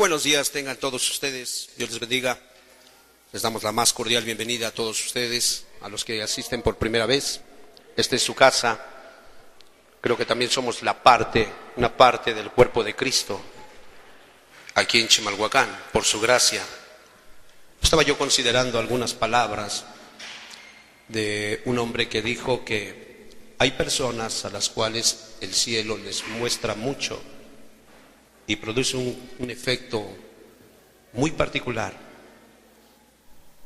buenos días tengan todos ustedes, Dios les bendiga. Les damos la más cordial bienvenida a todos ustedes, a los que asisten por primera vez. Esta es su casa. Creo que también somos una parte del cuerpo de Cristo, aquí en Chimalhuacán, por su gracia. Estaba yo considerando algunas palabras de un hombre que dijo que hay personas a las cuales el cielo les muestra mucho y produce un efecto muy particular.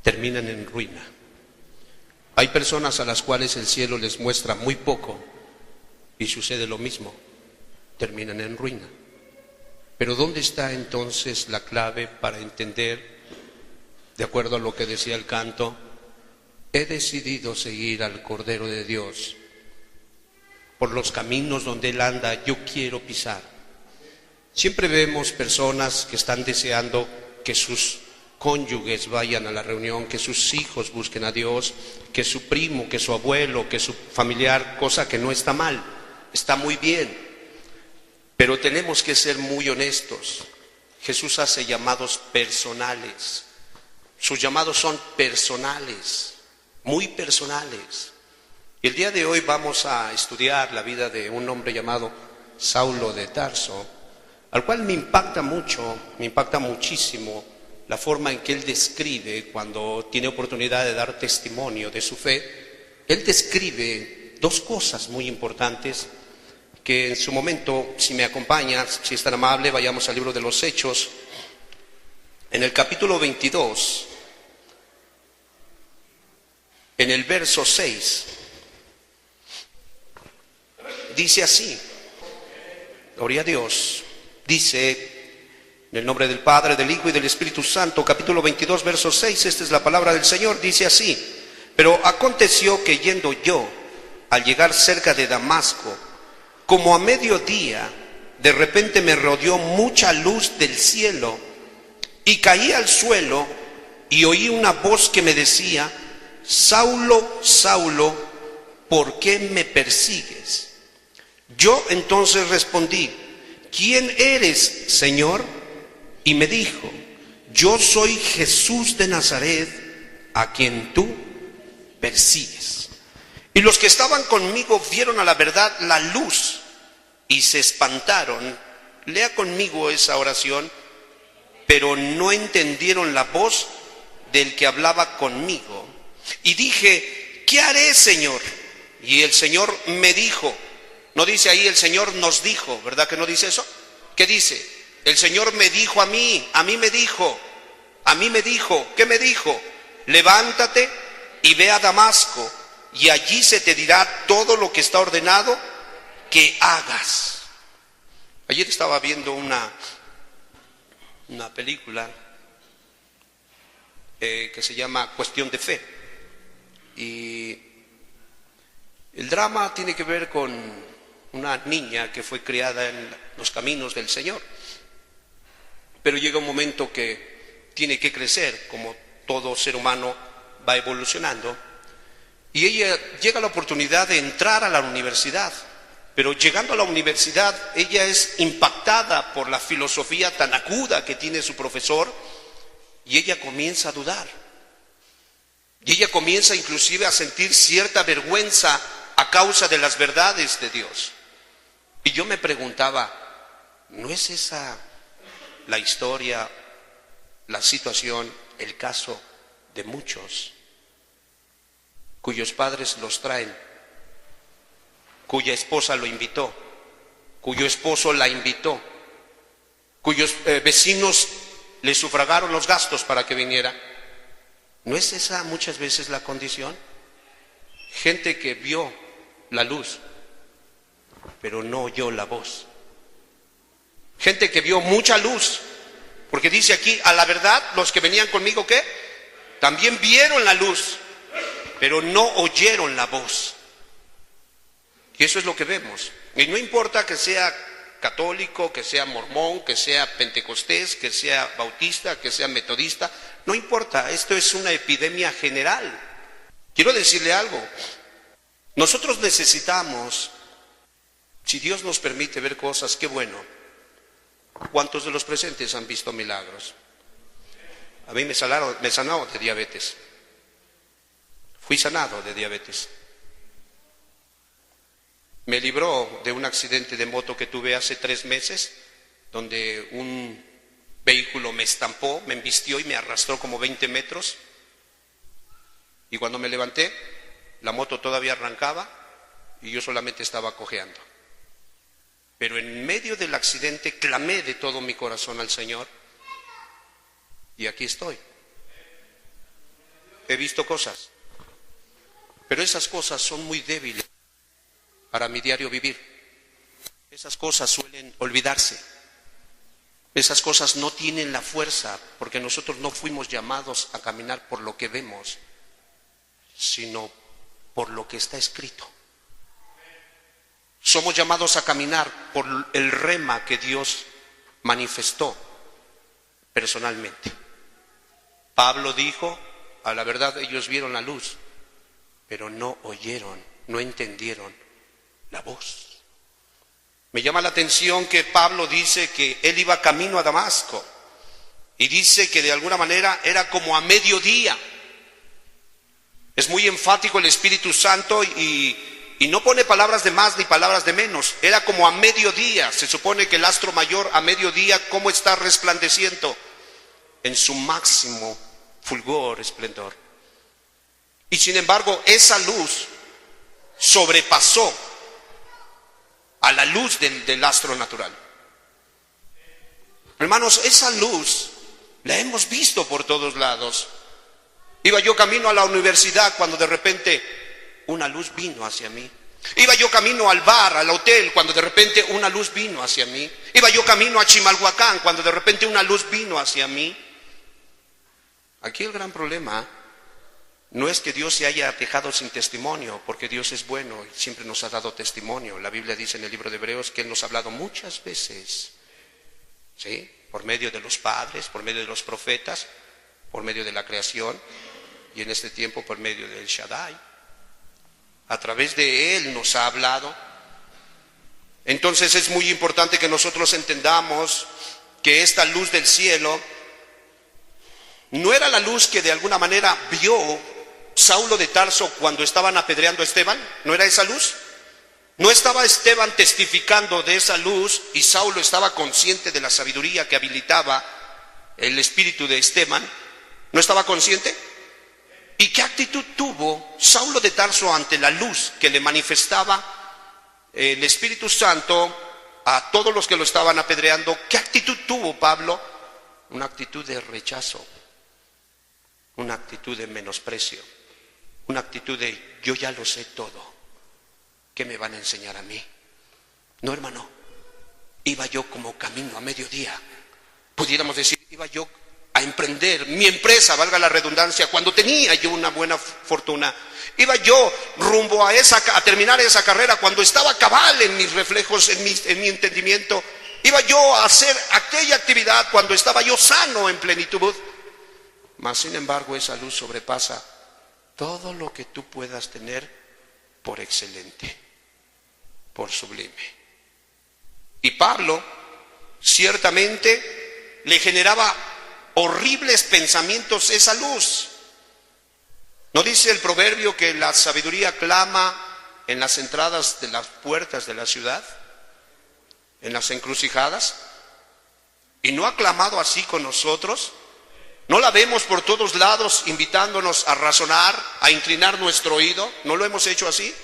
Terminan en ruina. Hay personas a las cuales el cielo les muestra muy poco y sucede lo mismo, terminan en ruina. Pero ¿dónde está entonces la clave para entender, de acuerdo a lo que decía el canto, he decidido seguir al Cordero de Dios? Por los caminos donde Él anda, yo quiero pisar. Siempre vemos personas que están deseando que sus cónyuges vayan a la reunión, que sus hijos busquen a Dios, que su primo, que su abuelo, que su familiar, cosa que no está mal, está muy bien. Pero tenemos que ser muy honestos. Jesús hace llamados personales. Sus llamados son personales, muy personales. Y el día de hoy vamos a estudiar la vida de un hombre llamado Saulo de Tarso, al cual me impacta muchísimo la forma en que él describe cuando tiene oportunidad de dar testimonio de su fe. Él describe dos cosas muy importantes que en su momento, si me acompaña, si es tan amable, vayamos al libro de los Hechos, en el capítulo 22, en el verso 6, dice así, gloria a Dios. Dice, en el nombre del Padre, del Hijo y del Espíritu Santo, capítulo 22, verso 6, esta es la palabra del Señor, dice así: pero aconteció que yendo yo, al llegar cerca de Damasco, como a mediodía, de repente me rodeó mucha luz del cielo, y caí al suelo, y oí una voz que me decía, Saulo, Saulo, ¿por qué me persigues? Yo entonces respondí, ¿quién eres, Señor? Y me dijo, yo soy Jesús de Nazaret, a quien tú persigues. Y los que estaban conmigo vieron a la verdad la luz y se espantaron. Lea conmigo esa oración. Pero no entendieron la voz del que hablaba conmigo. Y dije, ¿qué haré, Señor? Y el Señor me dijo. No dice ahí el Señor nos dijo, ¿verdad que no dice eso? ¿Qué dice? El Señor me dijo a mí me dijo, ¿qué me dijo? Levántate y ve a Damasco, y allí se te dirá todo lo que está ordenado que hagas. Ayer estaba viendo una película que se llama Cuestión de Fe. Y el drama tiene que ver con una niña que fue criada en los caminos del Señor, pero llega un momento que tiene que crecer, como todo ser humano va evolucionando, y ella llega a la oportunidad de entrar a la universidad, pero llegando a la universidad ella es impactada por la filosofía tan aguda que tiene su profesor, y ella comienza a dudar, y ella comienza inclusive a sentir cierta vergüenza a causa de las verdades de Dios. Y yo me preguntaba, ¿no es esa la historia, la situación, el caso de muchos cuyos padres los traen, cuya esposa lo invitó, cuyo esposo la invitó, cuyos vecinos le sufragaron los gastos para que viniera? ¿No es esa muchas veces la condición? Gente que vio la luz, pero no oyó la voz. Gente que vio mucha luz, porque dice aquí, a la verdad, los que venían conmigo, ¿qué? También vieron la luz, pero no oyeron la voz. Y eso es lo que vemos. Y no importa que sea católico, que sea mormón, que sea pentecostés, que sea bautista, que sea metodista, no importa, esto es una epidemia general. Quiero decirle algo, nosotros necesitamos, si Dios nos permite ver cosas, qué bueno, ¿Cuántos de los presentes han visto milagros? A mí me sanó de diabetes. Fui sanado de diabetes. Me libró de un accidente de moto que tuve hace 3 meses, donde un vehículo me estampó, me embistió y me arrastró como 20 metros. Y cuando me levanté, la moto todavía arrancaba y yo solamente estaba cojeando. Pero en medio del accidente clamé de todo mi corazón al Señor y aquí estoy. He visto cosas, pero esas cosas son muy débiles para mi diario vivir. Esas cosas suelen olvidarse. Esas cosas no tienen la fuerza, porque nosotros no fuimos llamados a caminar por lo que vemos, sino por lo que está escrito. Somos llamados a caminar por el rema que Dios manifestó personalmente. Pablo dijo, a la verdad ellos vieron la luz, pero no oyeron, no entendieron la voz. Me llama la atención que Pablo dice que él iba camino a Damasco y dice que de alguna manera era como a mediodía. Es muy enfático el Espíritu Santo y no pone palabras de más ni palabras de menos. Era como a mediodía. Se supone que el astro mayor a mediodía, ¿cómo está resplandeciendo? En su máximo fulgor, esplendor. Y sin embargo, esa luz sobrepasó a la luz del astro natural. Hermanos, esa luz la hemos visto por todos lados. Iba yo camino a la universidad cuando de repente una luz vino hacia mí. Iba yo camino al bar, al hotel, cuando de repente una luz vino hacia mí. Iba yo camino a Chimalhuacán, cuando de repente una luz vino hacia mí. Aquí el gran problema no es que Dios se haya dejado sin testimonio, porque Dios es bueno y siempre nos ha dado testimonio. La Biblia dice en el libro de Hebreos que Él nos ha hablado muchas veces, ¿sí? Por medio de los padres, por medio de los profetas, por medio de la creación y en este tiempo por medio del Shaddai. A través de Él nos ha hablado. Entonces es muy importante que nosotros entendamos que esta luz del cielo no era la luz que de alguna manera vio Saulo de Tarso cuando estaban apedreando a Esteban. ¿No era esa luz? ¿No estaba Esteban testificando de esa luz y Saulo estaba consciente de la sabiduría que habilitaba el espíritu de Esteban? ¿No estaba consciente? ¿Y qué actitud tuvo Saulo de Tarso ante la luz que le manifestaba el Espíritu Santo a todos los que lo estaban apedreando? ¿Qué actitud tuvo Pablo? Una actitud de rechazo, una actitud de menosprecio, una actitud de yo ya lo sé todo, ¿qué me van a enseñar a mí? No, hermano, iba yo como camino a mediodía, pudiéramos decir, iba yo a emprender mi empresa, valga la redundancia, cuando tenía yo una buena fortuna. Iba yo rumbo a terminar esa carrera cuando estaba cabal en mis reflejos, en mi entendimiento. Iba yo a hacer aquella actividad cuando estaba yo sano en plenitud. Mas sin embargo esa luz sobrepasa todo lo que tú puedas tener por excelente, por sublime. Y Pablo ciertamente le generaba horribles pensamientos esa luz. ¿No dice el proverbio que la sabiduría clama en las entradas de las puertas de la ciudad, en las encrucijadas? ¿Y no ha clamado así con nosotros? ¿No la vemos por todos lados invitándonos a razonar, a inclinar nuestro oído? ¿No lo hemos hecho así?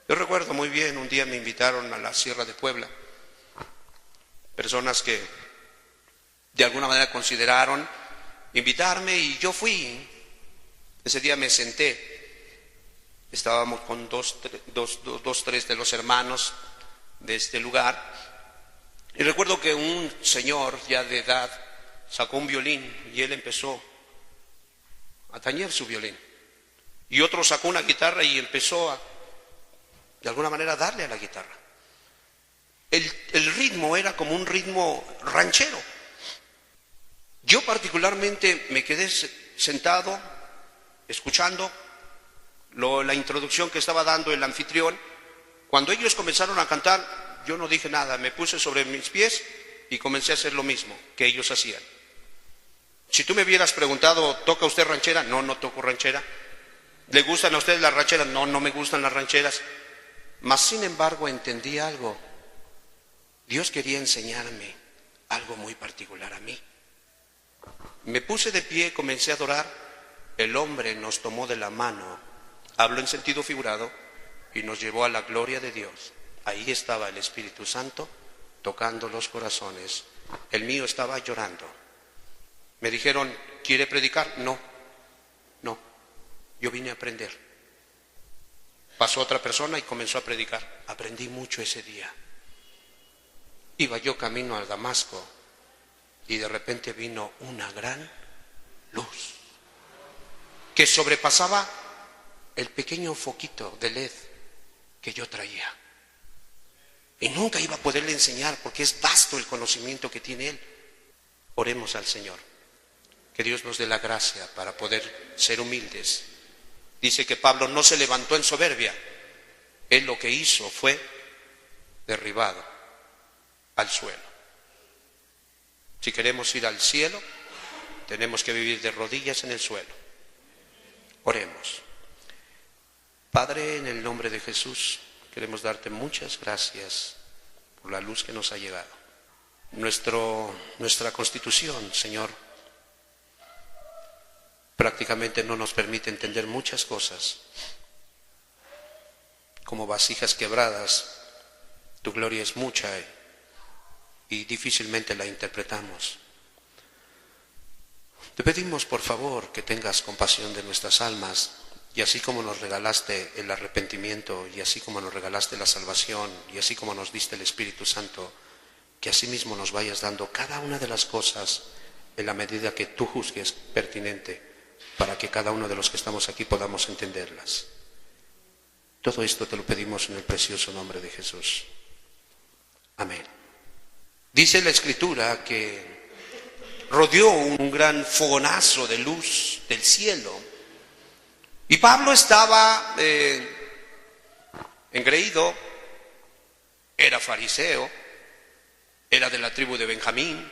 Yo recuerdo muy bien, un día me invitaron a la Sierra de Puebla, personas que de alguna manera consideraron invitarme y yo fui. Ese día me senté, estábamos con tres de los hermanos de este lugar y recuerdo que un señor ya de edad sacó un violín y él empezó a tañer su violín y otro sacó una guitarra y empezó a de alguna manera darle a la guitarra. El ritmo era como un ritmo ranchero. Yo particularmente me quedé sentado, escuchando la introducción que estaba dando el anfitrión. Cuando ellos comenzaron a cantar, yo no dije nada, me puse sobre mis pies y comencé a hacer lo mismo que ellos hacían. Si tú me hubieras preguntado, ¿toca usted ranchera? No, no toco ranchera. ¿Le gustan a ustedes las rancheras? No, no me gustan las rancheras. Mas sin embargo entendí algo. Dios quería enseñarme algo muy particular a mí. Me puse de pie, comencé a adorar. El hombre nos tomó de la mano, hablo en sentido figurado, y nos llevó a la gloria de Dios. Ahí estaba el Espíritu Santo tocando los corazones. El mío estaba llorando. Me dijeron, ¿quiere predicar? No, no, yo vine a aprender. Pasó otra persona y comenzó a predicar. Aprendí mucho ese día. Iba yo camino a Damasco y de repente vino una gran luz que sobrepasaba el pequeño foquito de LED que yo traía. Y nunca iba a poderle enseñar porque es vasto el conocimiento que tiene él. Oremos al Señor, que Dios nos dé la gracia para poder ser humildes. Dice que Pablo no se levantó en soberbia. Él lo que hizo fue derribado al suelo. Si queremos ir al cielo, tenemos que vivir de rodillas en el suelo. Oremos. Padre, en el nombre de Jesús, queremos darte muchas gracias por la luz que nos ha llegado. Nuestra constitución, Señor, prácticamente no nos permite entender muchas cosas. Como vasijas quebradas, tu gloria es mucha y difícilmente la interpretamos. Te pedimos, por favor, que tengas compasión de nuestras almas, y así como nos regalaste el arrepentimiento, y así como nos regalaste la salvación, y así como nos diste el Espíritu Santo, que así mismo nos vayas dando cada una de las cosas en la medida que tú juzgues pertinente, para que cada uno de los que estamos aquí podamos entenderlas. Todo esto te lo pedimos en el precioso nombre de Jesús. Amén. Dice la Escritura que rodeó un gran fogonazo de luz del cielo. Y Pablo estaba engreído, era fariseo, era de la tribu de Benjamín,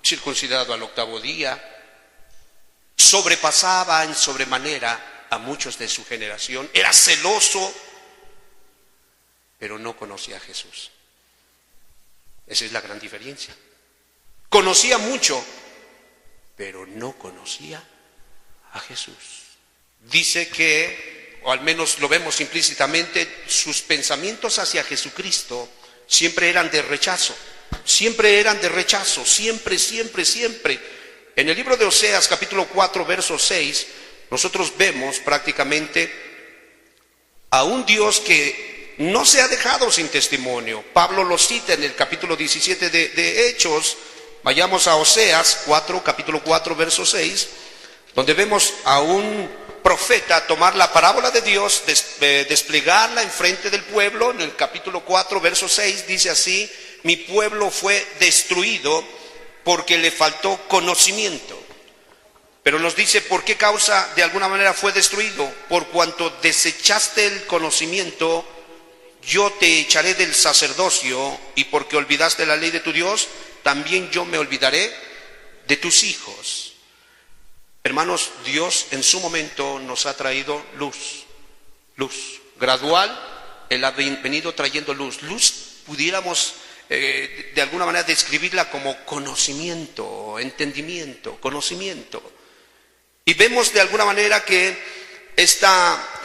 circuncidado al 8º día, sobrepasaba en sobremanera a muchos de su generación, era celoso, pero no conocía a Jesús. Esa es la gran diferencia. Conocía mucho, pero no conocía a Jesús. Dice que, o al menos lo vemos implícitamente, sus pensamientos hacia Jesucristo siempre eran de rechazo. Siempre eran de rechazo, siempre. En el libro de Oseas, capítulo 4, verso 6, nosotros vemos prácticamente a un Dios que no se ha dejado sin testimonio. Pablo lo cita en el capítulo 17 de Hechos. Vayamos a Oseas 4, capítulo 4, verso 6, donde vemos a un profeta tomar la parábola de Dios, desplegarla enfrente del pueblo. En el capítulo 4, verso 6, dice así: mi pueblo fue destruido porque le faltó conocimiento. Pero nos dice por qué causa de alguna manera fue destruido: por cuanto desechaste el conocimiento, yo te echaré del sacerdocio, y porque olvidaste la ley de tu Dios, también yo me olvidaré de tus hijos. Hermanos, Dios en su momento nos ha traído luz gradual. Él ha venido trayendo luz. Pudiéramos de alguna manera describirla como conocimiento, entendimiento, conocimiento. Y vemos de alguna manera que esta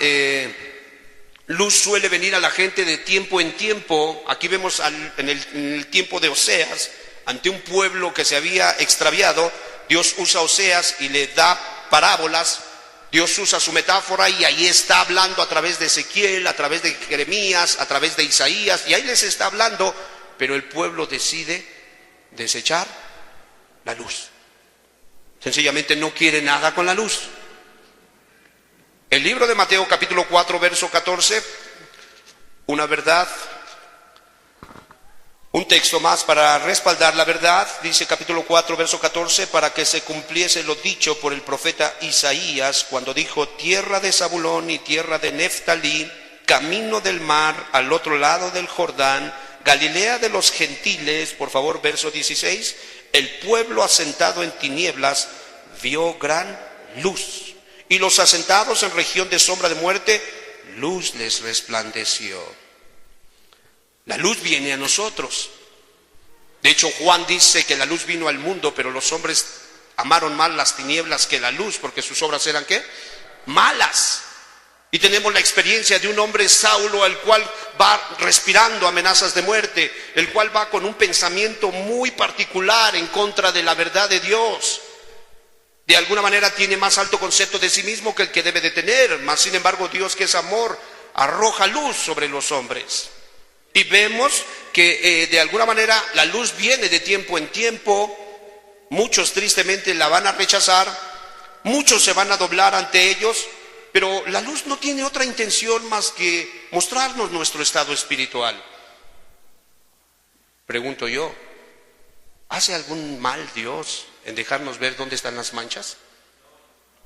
luz suele venir a la gente de tiempo en tiempo. Aquí vemos en el tiempo de Oseas, ante un pueblo que se había extraviado, Dios usa a Oseas y le da parábolas. Dios usa su metáfora y ahí está hablando a través de Ezequiel, a través de Jeremías, a través de Isaías, y ahí les está hablando, pero el pueblo decide desechar la luz. Sencillamente no quiere nada con la luz. El libro de Mateo capítulo 4 verso 14, una verdad, un texto más para respaldar la verdad. Dice capítulo 4 verso 14: para que se cumpliese lo dicho por el profeta Isaías cuando dijo: tierra de Zabulón y tierra de Neftalí, camino del mar al otro lado del Jordán, Galilea de los gentiles, por favor, verso 16, el pueblo asentado en tinieblas vio gran luz, y los asentados en región de sombra de muerte, luz les resplandeció. La luz viene a nosotros. De hecho, Juan dice que la luz vino al mundo, pero los hombres amaron más las tinieblas que la luz, porque sus obras eran ¿qué? Malas. Y tenemos la experiencia de un hombre, Saulo, el cual va respirando amenazas de muerte, el cual va con un pensamiento muy particular en contra de la verdad de Dios. De alguna manera tiene más alto concepto de sí mismo que el que debe de tener, mas sin embargo Dios, que es amor, arroja luz sobre los hombres. Y vemos que de alguna manera la luz viene de tiempo en tiempo. Muchos tristemente la van a rechazar, muchos se van a doblar ante ellos, pero la luz no tiene otra intención más que mostrarnos nuestro estado espiritual. Pregunto yo, ¿hace algún mal Dios en dejarnos ver dónde están las manchas?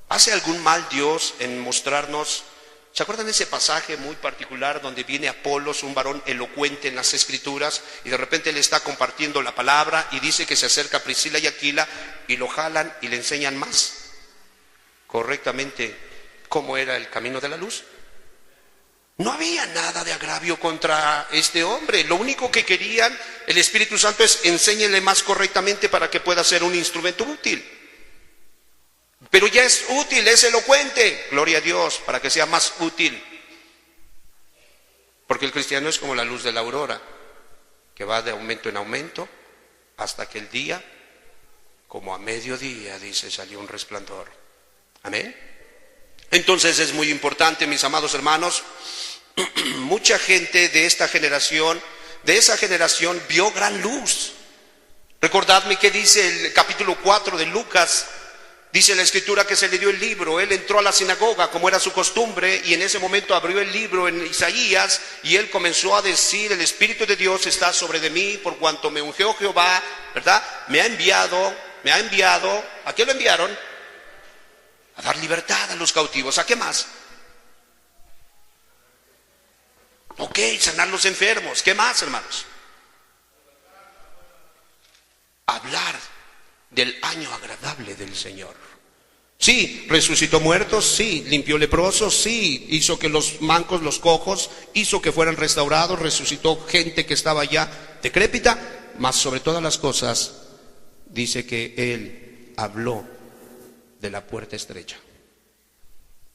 ¿Hace algún mal Dios en mostrarnos? ¿Se acuerdan de ese pasaje muy particular donde viene Apolos, un varón elocuente en las Escrituras, y de repente le está compartiendo la palabra y dice que se acerca a Priscila y Aquila y lo jalan y le enseñan más correctamente cómo era el camino de la luz? No había nada de agravio contra este hombre. Lo único que querían el Espíritu Santo es enséñenle más correctamente para que pueda ser un instrumento útil. Pero ya es útil, es elocuente, gloria a Dios, para que sea más útil. Porque el cristiano es como la luz de la aurora, que va de aumento en aumento, hasta que el día, como a mediodía, dice, salió un resplandor. Amén. Entonces es muy importante, mis amados hermanos, mucha gente de esta generación, de esa generación, vio gran luz. Recordadme que dice el capítulo 4 de Lucas. Dice la Escritura que se le dio el libro, él entró a la sinagoga como era su costumbre y en ese momento abrió el libro en Isaías y él comenzó a decir, el Espíritu de Dios está sobre de mí por cuanto me ungió Jehová, ¿verdad? Me ha enviado, ¿a qué lo enviaron? A dar libertad a los cautivos, ¿a qué más? Ok, sanar los enfermos, ¿qué más, hermanos? Hablar del año agradable del Señor. Sí, resucitó muertos, sí, limpió leprosos, sí, hizo que los mancos, los cojos, hizo que fueran restaurados, resucitó gente que estaba ya decrépita, mas sobre todas las cosas dice que Él habló de la puerta estrecha,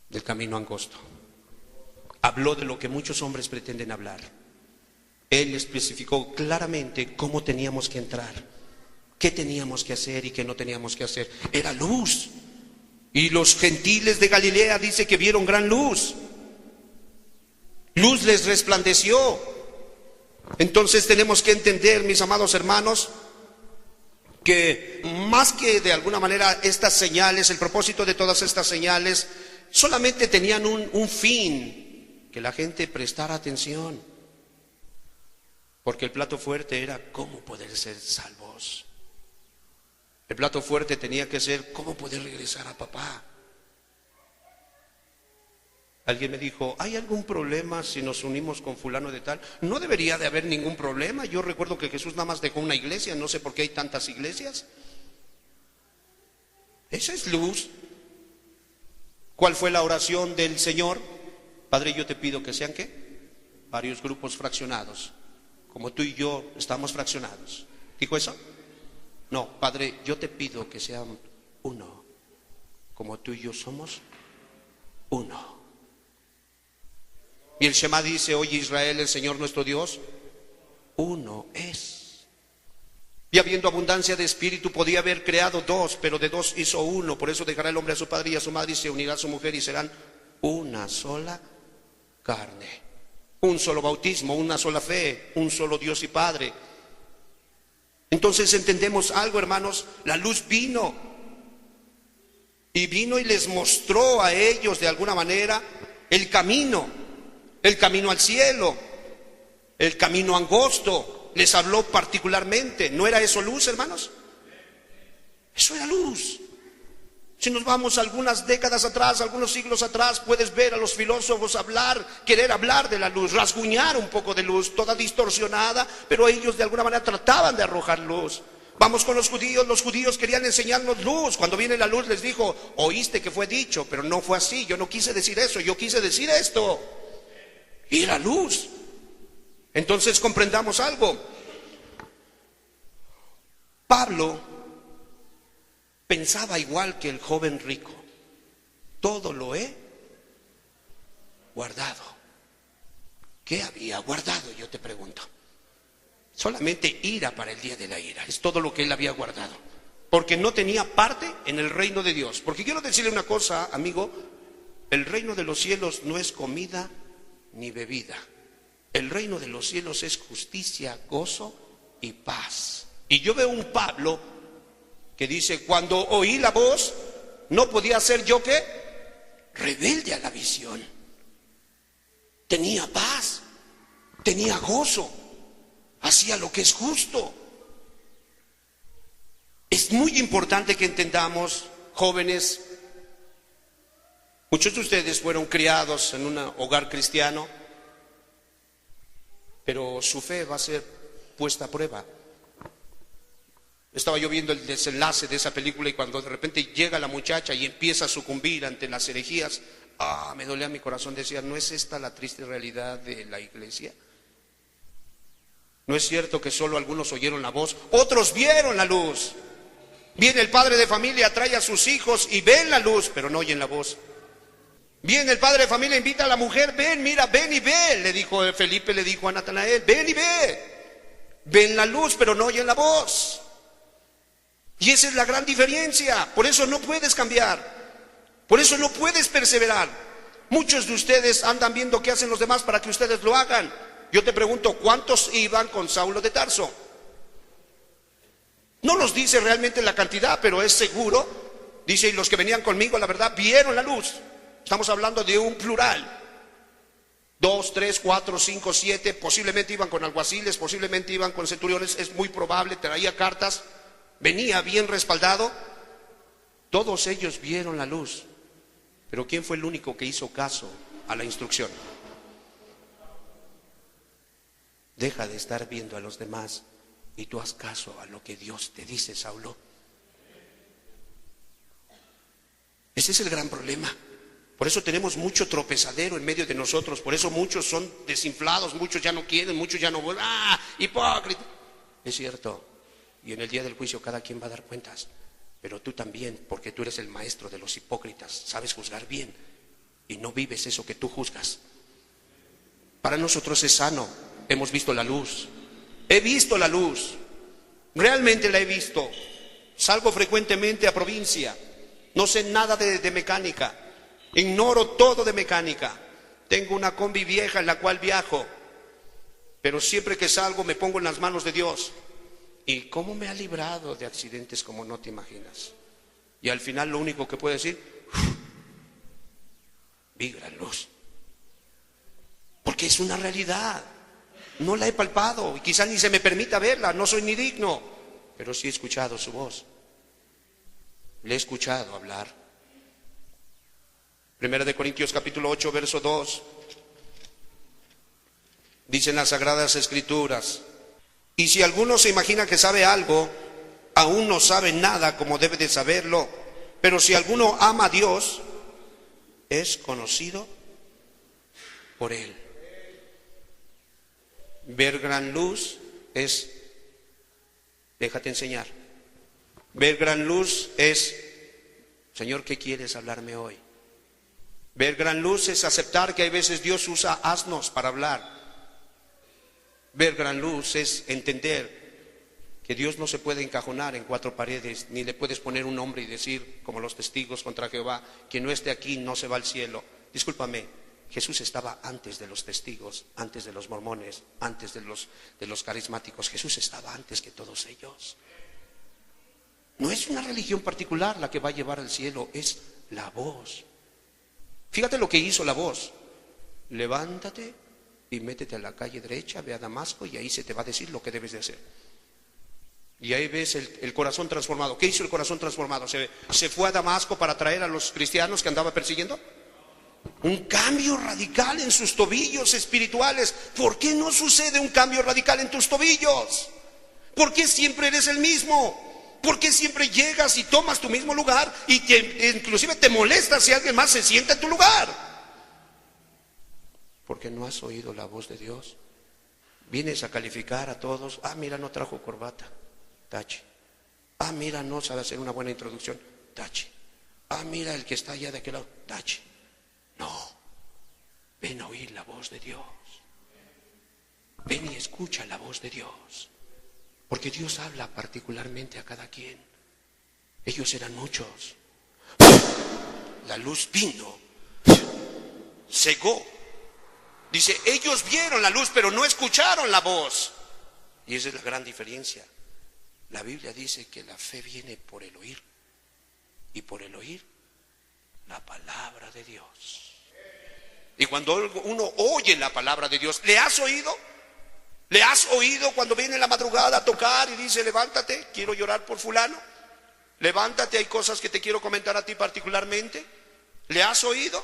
del camino angosto. Habló de lo que muchos hombres pretenden hablar. Él especificó claramente cómo teníamos que entrar, qué teníamos que hacer y qué no teníamos que hacer. Era luz. Y los gentiles de Galilea dice que vieron gran luz. Luz les resplandeció. Entonces tenemos que entender, mis amados hermanos, que más que de alguna manera estas señales, el propósito de todas estas señales, solamente tenían un fin, que la gente prestara atención. Porque el plato fuerte era cómo poder ser salvos. El plato fuerte tenía que ser cómo poder regresar a papá. Alguien me dijo, ¿hay algún problema si nos unimos con fulano de tal? No debería de haber ningún problema. Yo recuerdo que Jesús nada más dejó una iglesia, no sé por qué hay tantas iglesias. Esa es luz. ¿Cuál fue la oración del Señor? Padre, yo te pido que sean ¿qué? Varios grupos fraccionados, como tú y yo estamos fraccionados. ¿Dijo eso? No, Padre, yo te pido que sean uno, como tú y yo somos uno. Y el Shema dice, oye Israel, el Señor nuestro Dios, uno es. Y habiendo abundancia de espíritu, podía haber creado dos, pero de dos hizo uno. Por eso dejará el hombre a su padre y a su madre y se unirá a su mujer y serán una sola carne. Un solo bautismo, una sola fe, un solo Dios y Padre. Entonces entendemos algo, hermanos, la luz vino y les mostró a ellos de alguna manera el camino al cielo, el camino angosto, les habló particularmente. ¿No era eso luz, hermanos? Eso era luz. Si nos vamos algunas décadas atrás, algunos siglos atrás, puedes ver a los filósofos hablar, querer hablar de la luz, rasguñar un poco de luz, toda distorsionada, pero ellos de alguna manera trataban de arrojar luz. Vamos con los judíos querían enseñarnos luz. Cuando viene la luz les dijo, oíste que fue dicho, pero no fue así, yo no quise decir eso, yo quise decir esto. Y la luz. Entonces comprendamos algo. Pablo pensaba igual que el joven rico. Todo lo he guardado. ¿Qué había guardado? Yo te pregunto. Solamente ira para el día de la ira. Es todo lo que él había guardado. Porque no tenía parte en el reino de Dios. Porque quiero decirle una cosa, amigo. El reino de los cielos no es comida ni bebida. El reino de los cielos es justicia, gozo y paz. Y yo veo un Pablo que dice, cuando oí la voz, no podía ser yo ¿qué? Rebelde a la visión. Tenía paz, tenía gozo, hacía lo que es justo. Es muy importante que entendamos, jóvenes, muchos de ustedes fueron criados en un hogar cristiano, pero su fe va a ser puesta a prueba. Estaba yo viendo el desenlace de esa película y cuando de repente llega la muchacha y empieza a sucumbir ante las herejías, me dolía mi corazón, decía, ¿no es esta la triste realidad de la iglesia? ¿No es cierto que solo algunos oyeron la voz? Otros vieron la luz. Viene el padre de familia, trae a sus hijos y ven la luz, pero no oyen la voz. Viene el padre de familia, invita a la mujer, ven, mira, ven y ve, le dijo Felipe, le dijo a Natanael, ven y ve. Ven la luz, pero no oyen la voz. Y esa es la gran diferencia. Por eso no puedes cambiar. Por eso no puedes perseverar. Muchos de ustedes andan viendo qué hacen los demás para que ustedes lo hagan. Yo te pregunto, ¿cuántos iban con Saulo de Tarso? No nos dice realmente la cantidad, pero es seguro. Dice, y los que venían conmigo, la verdad, vieron la luz. Estamos hablando de un plural. 2, 3, 4, 5, 7. Posiblemente iban con alguaciles, posiblemente iban con centuriones. Es muy probable, traía cartas. Venía bien respaldado. Todos ellos vieron la luz. Pero ¿quién fue el único que hizo caso a la instrucción? Deja de estar viendo a los demás y tú haz caso a lo que Dios te dice, Saulo. Ese es el gran problema. Por eso tenemos mucho tropezadero en medio de nosotros. Por eso muchos son desinflados, muchos ya no quieren, muchos ya no vuelven. Hipócrita. Es cierto. Y en el día del juicio cada quien va a dar cuentas. Pero tú también, porque tú eres el maestro de los hipócritas, sabes juzgar bien y no vives eso que tú juzgas. Para nosotros es sano. Hemos visto la luz. He visto la luz. Realmente la he visto. Salgo frecuentemente a provincia. No sé nada de mecánica. Ignoro todo de mecánica. Tengo una combi vieja en la cual viajo. Pero siempre que salgo me pongo en las manos de Dios. ¿Y cómo me ha librado de accidentes como no te imaginas? Y al final lo único que puedo decir, vi gran luz. Porque es una realidad. No la he palpado y quizás ni se me permita verla, no soy ni digno. Pero sí he escuchado su voz. Le he escuchado hablar. 1 Corintios capítulo 8, verso 2. Dicen las Sagradas Escrituras. Y si alguno se imagina que sabe algo, aún no sabe nada como debe de saberlo. Pero si alguno ama a Dios, es conocido por Él. Ver gran luz es, déjate enseñar. Ver gran luz es, Señor, ¿qué quieres hablarme hoy? Ver gran luz es aceptar que hay veces Dios usa asnos para hablar. Ver gran luz es entender que Dios no se puede encajonar en cuatro paredes, ni le puedes poner un nombre y decir, como los testigos contra Jehová, quien no esté aquí no se va al cielo. Discúlpame, Jesús estaba antes de los testigos, antes de los mormones, antes de los carismáticos. Jesús estaba antes que todos ellos. No es una religión particular la que va a llevar al cielo, es la voz. Fíjate lo que hizo la voz. Levántate y métete a la calle derecha, ve a Damasco y ahí se te va a decir lo que debes de hacer. Y ahí ves el corazón transformado. ¿Qué hizo el corazón transformado? ¿Se fue a Damasco para traer a los cristianos que andaba persiguiendo? Un cambio radical en sus tobillos espirituales. ¿Por qué no sucede un cambio radical en tus tobillos? ¿Por qué siempre eres el mismo? ¿Por qué siempre llegas y tomas tu mismo lugar y inclusive te molestas si alguien más se sienta en tu lugar? Porque no has oído la voz de Dios. Vienes a calificar a todos. Ah, mira, no trajo corbata. Tache. Ah, mira, no sabe hacer una buena introducción. Tache. Ah, mira, el que está allá de aquel lado. Tache. No. Ven a oír la voz de Dios. Ven y escucha la voz de Dios. Porque Dios habla particularmente a cada quien. Ellos eran muchos. La luz vino. Cegó. Dice, ellos vieron la luz, pero no escucharon la voz. Y esa es la gran diferencia. La Biblia dice que la fe viene por el oír. Y por el oír, la palabra de Dios. Y cuando uno oye la palabra de Dios, ¿le has oído? ¿Le has oído cuando viene en la madrugada a tocar y dice, levántate, quiero llorar por fulano? Levántate, hay cosas que te quiero comentar a ti particularmente. ¿Le has oído?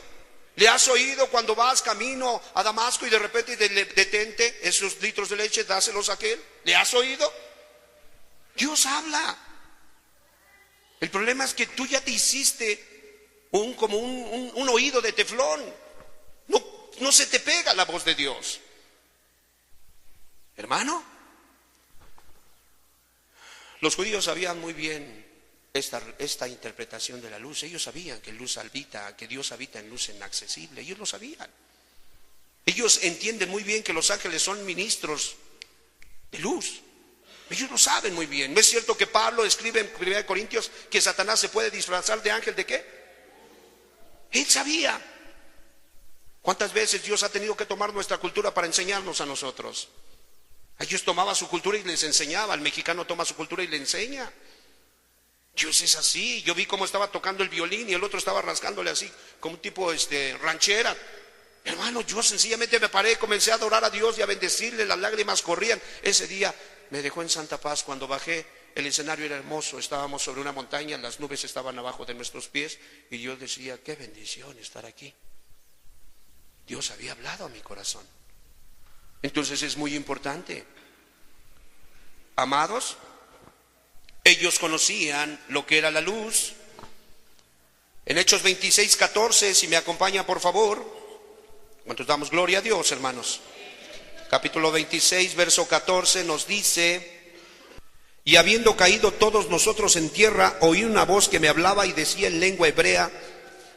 ¿Le has oído cuando vas camino a Damasco y de repente detente esos litros de leche, dáselos a aquel? ¿Le has oído? Dios habla. El problema es que tú ya te hiciste como un oído de teflón. No se te pega la voz de Dios. Hermano, los judíos sabían muy bien esta interpretación de la luz. Ellos sabían que Dios habita en luz inaccesible. Ellos lo sabían. Ellos entienden muy bien que los ángeles son ministros de luz. Ellos lo saben muy bien. ¿No es cierto que Pablo escribe en 1 Corintios que Satanás se puede disfrazar de ángel de qué? Él sabía. ¿Cuántas veces Dios ha tenido que tomar nuestra cultura para enseñarnos a nosotros? Ellos tomaban su cultura y les enseñaba. El mexicano toma su cultura y le enseña. Dios es así. Yo vi cómo estaba tocando el violín y el otro estaba rasgándole así, como un tipo ranchera. Hermano, yo sencillamente me paré, comencé a adorar a Dios y a bendecirle, las lágrimas corrían. Ese día me dejó en santa paz. Cuando bajé, el escenario era hermoso, estábamos sobre una montaña, las nubes estaban abajo de nuestros pies y yo decía, qué bendición estar aquí. Dios había hablado a mi corazón. Entonces es muy importante. Amados, ellos conocían lo que era la luz. En Hechos 26:14, si me acompaña por favor. ¿Cuántos damos gloria a Dios, hermanos? Capítulo 26, verso 14 nos dice: y habiendo caído todos nosotros en tierra, oí una voz que me hablaba y decía en lengua hebrea: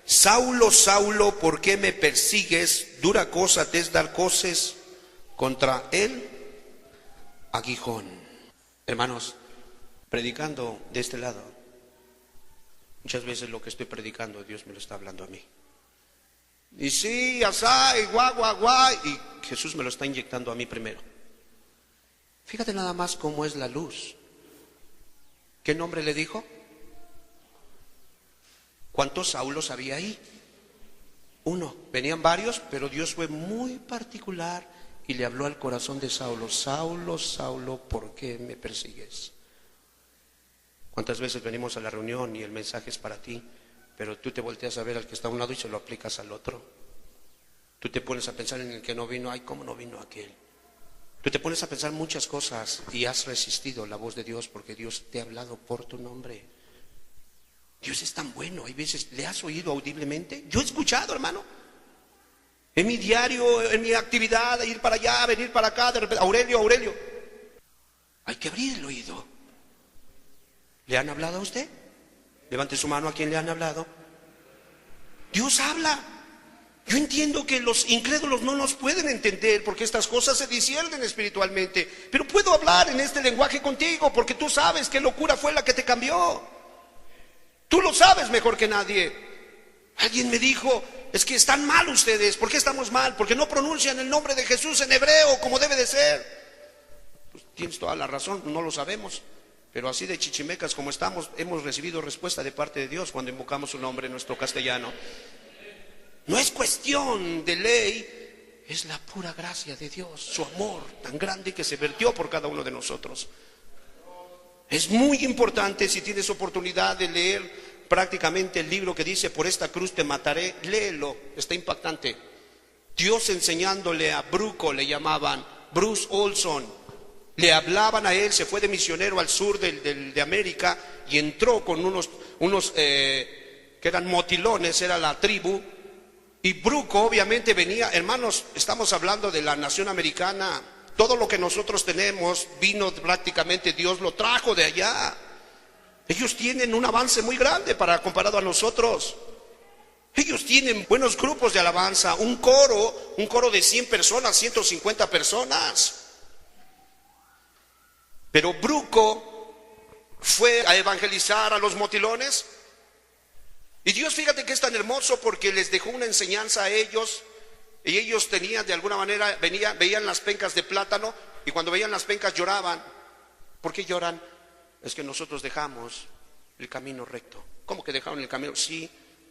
Saulo, Saulo, ¿por qué me persigues? Dura cosa te es dar coces contra el aguijón. Hermanos, predicando de este lado, muchas veces lo que estoy predicando, Dios me lo está hablando a mí. Y sí, asá, y guá, y Jesús me lo está inyectando a mí primero. Fíjate nada más cómo es la luz. ¿Qué nombre le dijo? ¿Cuántos Saulos había ahí? Uno. Venían varios, pero Dios fue muy particular y le habló al corazón de Saulo: Saulo, Saulo, ¿por qué me persigues? ¿Cuántas veces venimos a la reunión y el mensaje es para ti, pero tú te volteas a ver al que está a un lado y se lo aplicas al otro? Tú te pones a pensar en el que no vino: ay, ¿cómo no vino aquel? Tú te pones a pensar muchas cosas y has resistido la voz de Dios porque Dios te ha hablado por tu nombre. Dios es tan bueno. Hay veces, ¿le has oído audiblemente? Yo he escuchado, hermano, en mi diario, en mi actividad, de ir para allá, venir para acá, de repente: Aurelio, hay que abrir el oído. ¿Le han hablado a usted? Levante su mano a quien le han hablado. Dios habla. Yo entiendo que los incrédulos no nos pueden entender porque estas cosas se disciernen espiritualmente, pero puedo hablar en este lenguaje contigo porque tú sabes qué locura fue la que te cambió. Tú lo sabes mejor que nadie. Alguien me dijo: es que están mal ustedes. ¿Por qué estamos mal? Porque no pronuncian el nombre de Jesús en hebreo como debe de ser. Pues tienes toda la razón, no lo sabemos. Pero así de chichimecas como estamos, hemos recibido respuesta de parte de Dios cuando invocamos su nombre en nuestro castellano. No es cuestión de ley, es la pura gracia de Dios, su amor tan grande que se vertió por cada uno de nosotros. Es muy importante, si tienes oportunidad de leer prácticamente el libro que dice por esta cruz te mataré, léelo, está impactante. Dios enseñándole a Bruco, le llamaban Bruce Olson, le hablaban a él, se fue de misionero al sur de América y entró con unos que eran motilones, era la tribu. Y Bruco obviamente venía, hermanos, estamos hablando de la nación americana, todo lo que nosotros tenemos vino prácticamente, Dios lo trajo de allá. Ellos tienen un avance muy grande comparado a nosotros. Ellos tienen buenos grupos de alabanza, un coro de 100 personas, 150 personas. Pero Bruco fue a evangelizar a los motilones. Y Dios, fíjate que es tan hermoso porque les dejó una enseñanza a ellos. Y ellos tenían, de alguna manera, veían las pencas de plátano. Y cuando veían las pencas lloraban. ¿Por qué lloran? Es que nosotros dejamos el camino recto. ¿Cómo que dejaron el camino? Sí,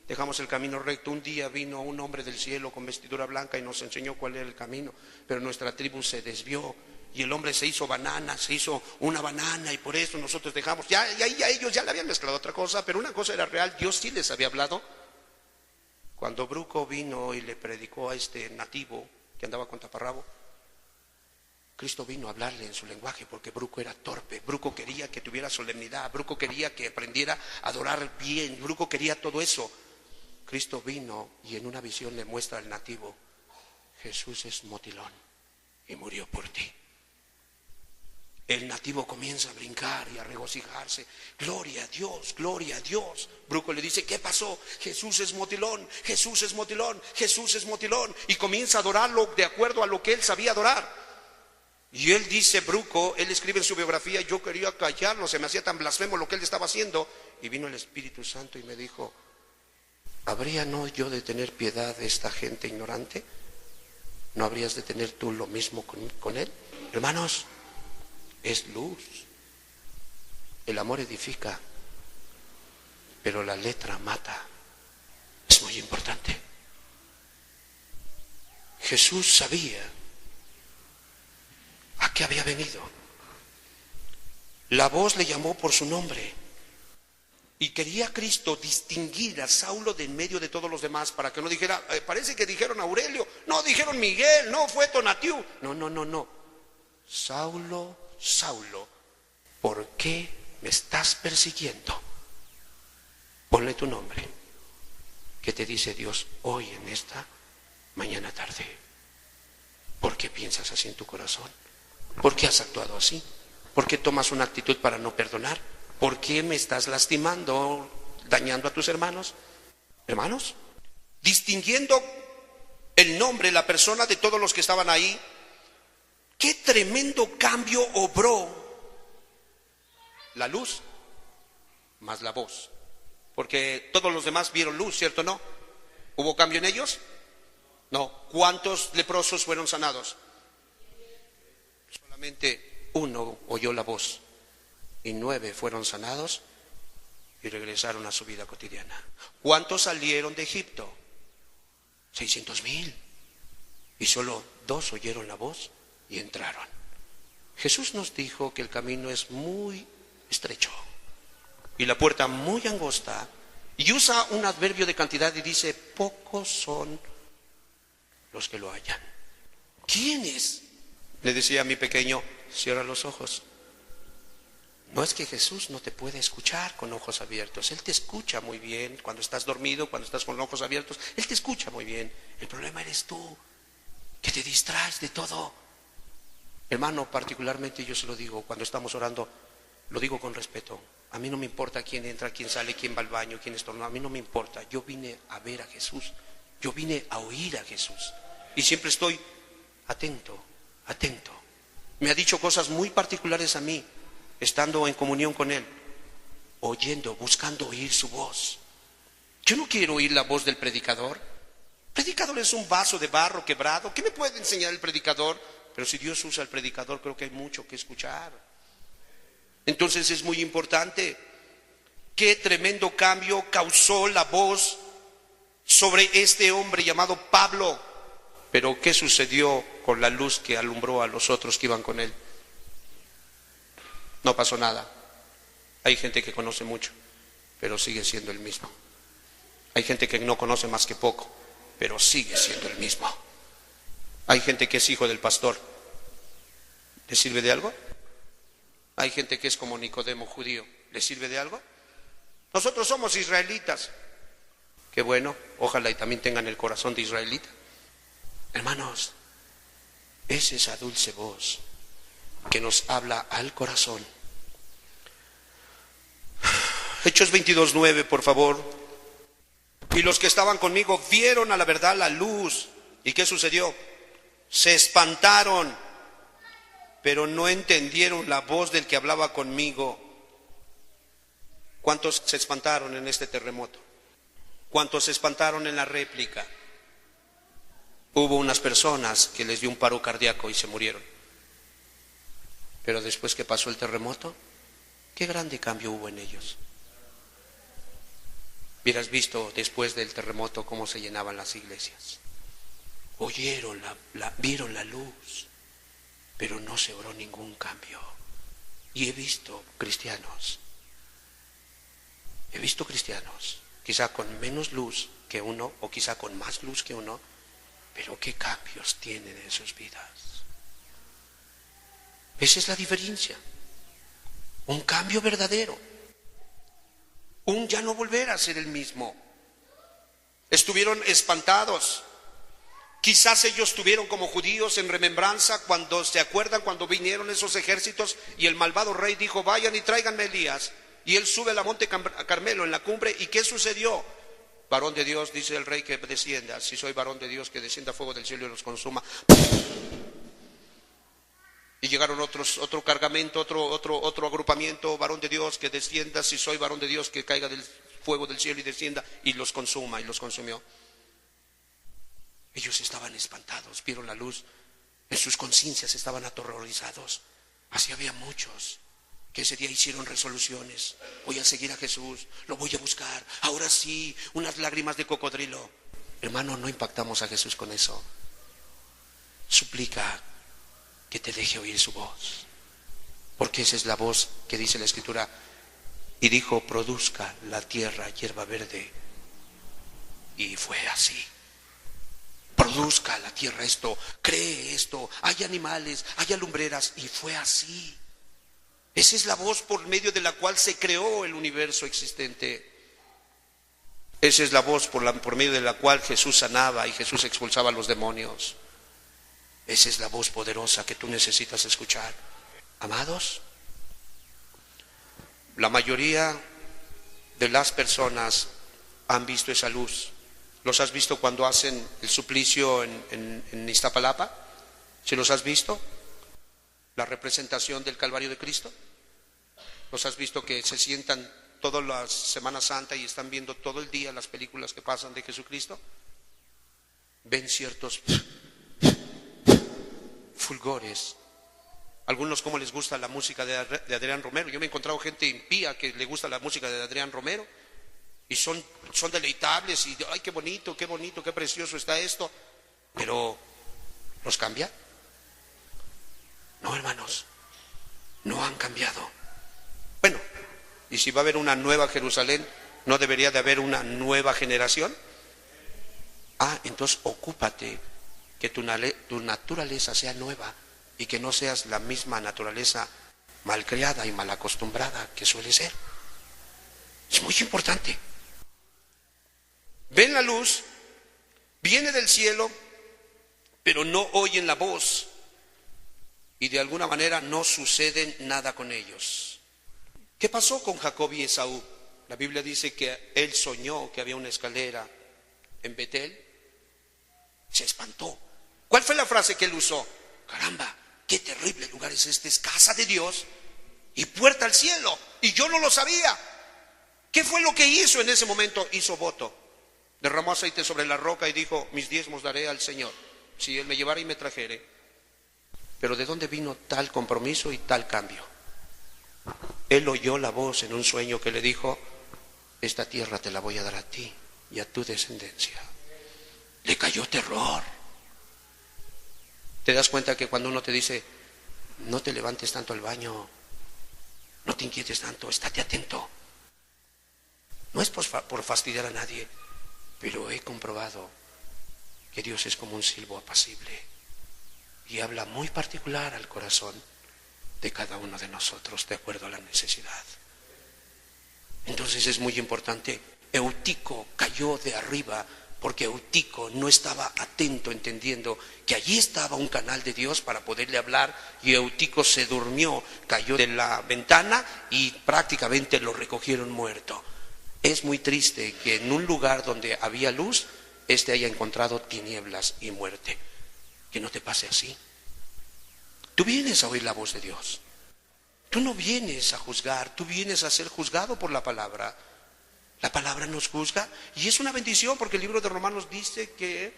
dejamos el camino recto. Un día vino un hombre del cielo con vestidura blanca y nos enseñó cuál era el camino. Pero nuestra tribu se desvió. Y el hombre se hizo banana, se hizo una banana y por eso nosotros dejamos. Ya ellos ya le habían mezclado otra cosa, pero una cosa era real, Dios sí les había hablado. Cuando Bruco vino y le predicó a este nativo que andaba con taparrabo, Cristo vino a hablarle en su lenguaje porque Bruco era torpe. Bruco quería que tuviera solemnidad, Bruco quería que aprendiera a adorar bien, Bruco quería todo eso. Cristo vino y en una visión le muestra al nativo: Jesús es motilón y murió por ti. El nativo comienza a brincar y a regocijarse. Gloria a Dios, gloria a Dios. Bruco le dice: ¿qué pasó? Jesús es motilón, Jesús es motilón, Jesús es motilón. Y comienza a adorarlo de acuerdo a lo que él sabía adorar. Y él dice, Bruco, él escribe en su biografía: yo quería callarlo, se me hacía tan blasfemo lo que él estaba haciendo. Y vino el Espíritu Santo y me dijo: ¿habría no yo de tener piedad de esta gente ignorante? ¿No habrías de tener tú lo mismo con él? Hermanos, es luz. El amor edifica, pero la letra mata. Es muy importante. Jesús sabía a qué había venido. La voz le llamó por su nombre y quería Cristo distinguir a Saulo de en medio de todos los demás para que no dijera, parece que dijeron Aurelio, no, dijeron Miguel, no, fue Tonatiu. No. Saulo, Saulo, ¿por qué me estás persiguiendo? Ponle tu nombre. ¿Qué te dice Dios hoy en esta mañana tarde? ¿Por qué piensas así en tu corazón? ¿Por qué has actuado así? ¿Por qué tomas una actitud para no perdonar? ¿Por qué me estás lastimando, dañando a tus hermanos? Hermanos, distinguiendo el nombre, la persona de todos los que estaban ahí, qué tremendo cambio obró la luz más la voz. Porque todos los demás vieron luz, ¿cierto o no? ¿Hubo cambio en ellos? No. ¿Cuántos leprosos fueron sanados? Solamente uno oyó la voz y 9 fueron sanados y regresaron a su vida cotidiana. ¿Cuántos salieron de Egipto? 600,000. Y solo 2 oyeron la voz y entraron. Jesús nos dijo que el camino es muy estrecho y la puerta muy angosta, y usa un adverbio de cantidad y dice: pocos son los que lo hallan. ¿Quiénes? Le decía a mi pequeño: cierra los ojos. No es que Jesús no te puede escuchar con ojos abiertos. Él te escucha muy bien cuando estás dormido, cuando estás con ojos abiertos. Él te escucha muy bien. El problema eres tú, que te distraes de todo. Hermano, particularmente yo se lo digo cuando estamos orando, lo digo con respeto. A mí no me importa quién entra, quién sale, quién va al baño, quién estornuda. A mí no me importa. Yo vine a ver a Jesús. Yo vine a oír a Jesús. Y siempre estoy atento. Me ha dicho cosas muy particulares a mí, estando en comunión con Él, oyendo, buscando oír su voz. Yo no quiero oír la voz del predicador. El predicador es un vaso de barro quebrado. ¿Qué me puede enseñar el predicador? Pero si Dios usa al predicador, creo que hay mucho que escuchar. Entonces es muy importante. Qué tremendo cambio causó la voz sobre este hombre llamado Pablo. Pero ¿qué sucedió con la luz que alumbró a los otros que iban con él? No pasó nada. Hay gente que conoce mucho, pero sigue siendo el mismo. Hay gente que no conoce más que poco, pero sigue siendo el mismo. Hay gente que es hijo del pastor. ¿Le sirve de algo? Hay gente que es como Nicodemo, judío. ¿Le sirve de algo? Nosotros somos israelitas. Qué bueno, ojalá y también tengan el corazón de israelita. Hermanos, es esa dulce voz que nos habla al corazón. Hechos 22:9, por favor. Y los que estaban conmigo vieron a la verdad la luz. ¿Y qué sucedió? Se espantaron, pero no entendieron la voz del que hablaba conmigo. ¿Cuántos se espantaron en este terremoto? ¿Cuántos se espantaron en la réplica? Hubo unas personas que les dio un paro cardíaco y se murieron. Pero después que pasó el terremoto, qué grande cambio hubo en ellos. Hubieras visto después del terremoto cómo se llenaban las iglesias. Oyeron vieron la luz, pero no se obró ningún cambio. Y he visto cristianos, quizá con menos luz que uno, o quizá con más luz que uno, pero qué cambios tienen en sus vidas. Esa es la diferencia. Un cambio verdadero. Un ya no volver a ser el mismo. Estuvieron espantados. Quizás ellos tuvieron como judíos en remembranza cuando se acuerdan cuando vinieron esos ejércitos y el malvado rey dijo: vayan y tráiganme a Elías. Y él sube al monte Carmelo en la cumbre. ¿Y qué sucedió? Varón de Dios, dice el rey, que descienda. Si soy varón de Dios, que descienda fuego del cielo y los consuma. Y llegaron otro cargamento, otro agrupamiento. Varón de Dios, que descienda. Si soy varón de Dios, que caiga del fuego del cielo y descienda y los consuma. Y los consumió. Ellos estaban espantados, vieron la luz, en sus conciencias estaban aterrorizados. Así había muchos que ese día hicieron resoluciones: voy a seguir a Jesús, lo voy a buscar, ahora sí, unas lágrimas de cocodrilo. Hermano, no impactamos a Jesús con eso. Suplica que te deje oír su voz, porque esa es la voz que dice la Escritura: y dijo, produzca la tierra hierba verde, y fue así. Produzca la tierra esto, cree esto, hay animales, hay alumbreras, y fue así. Esa es la voz por medio de la cual se creó el universo existente. Esa es la voz por medio de la cual Jesús sanaba y Jesús expulsaba a los demonios. Esa es la voz poderosa que tú necesitas escuchar. Amados, la mayoría de las personas han visto esa luz. ¿Los has visto cuando hacen el suplicio en Iztapalapa? ¿Sí los has visto? La representación del Calvario de Cristo. ¿Los has visto que se sientan toda la Semana Santa y están viendo todo el día las películas que pasan de Jesucristo? Ven ciertos fulgores. Algunos como les gusta la música de Adrián Romero. Yo me he encontrado gente impía que le gusta la música de Adrián Romero. Y son deleitables y ay, qué bonito, qué precioso está esto. Pero ¿los cambia? No, hermanos, no han cambiado. Bueno, y si va a haber una nueva Jerusalén, ¿no debería de haber una nueva generación? Entonces ocúpate que tu naturaleza sea nueva y que no seas la misma naturaleza malcriada y mal acostumbrada que suele ser. Es muy importante. Ven la luz, viene del cielo, pero no oyen la voz y de alguna manera no sucede nada con ellos. ¿Qué pasó con Jacob y Esaú? La Biblia dice que él soñó que había una escalera en Betel. Se espantó. ¿Cuál fue la frase que él usó? Caramba, qué terrible lugar es este, es casa de Dios y puerta al cielo, y yo no lo sabía. ¿Qué fue lo que hizo en ese momento? Hizo voto. Derramó aceite sobre la roca y dijo: mis diezmos daré al Señor, si Él me llevara y me trajere. Pero ¿de dónde vino tal compromiso y tal cambio? Él oyó la voz en un sueño que le dijo: esta tierra te la voy a dar a ti y a tu descendencia. Le cayó terror. ¿Te das cuenta que cuando uno te dice: no te levantes tanto al baño, No te inquietes tanto, estate atento. No es por fastidiar a nadie, pero he comprobado que Dios es como un silbo apacible y habla muy particular al corazón de cada uno de nosotros de acuerdo a la necesidad. Entonces es muy importante. Eutico cayó de arriba porque Eutico no estaba atento, entendiendo que allí estaba un canal de Dios para poderle hablar, y Eutico se durmió, cayó de la ventana y prácticamente lo recogieron muerto. Es muy triste que en un lugar donde había luz, haya encontrado tinieblas y muerte. Que no te pase así. Tú vienes a oír la voz de Dios. Tú no vienes a juzgar, tú vienes a ser juzgado por la palabra. La palabra nos juzga y es una bendición, porque el libro de Romanos dice que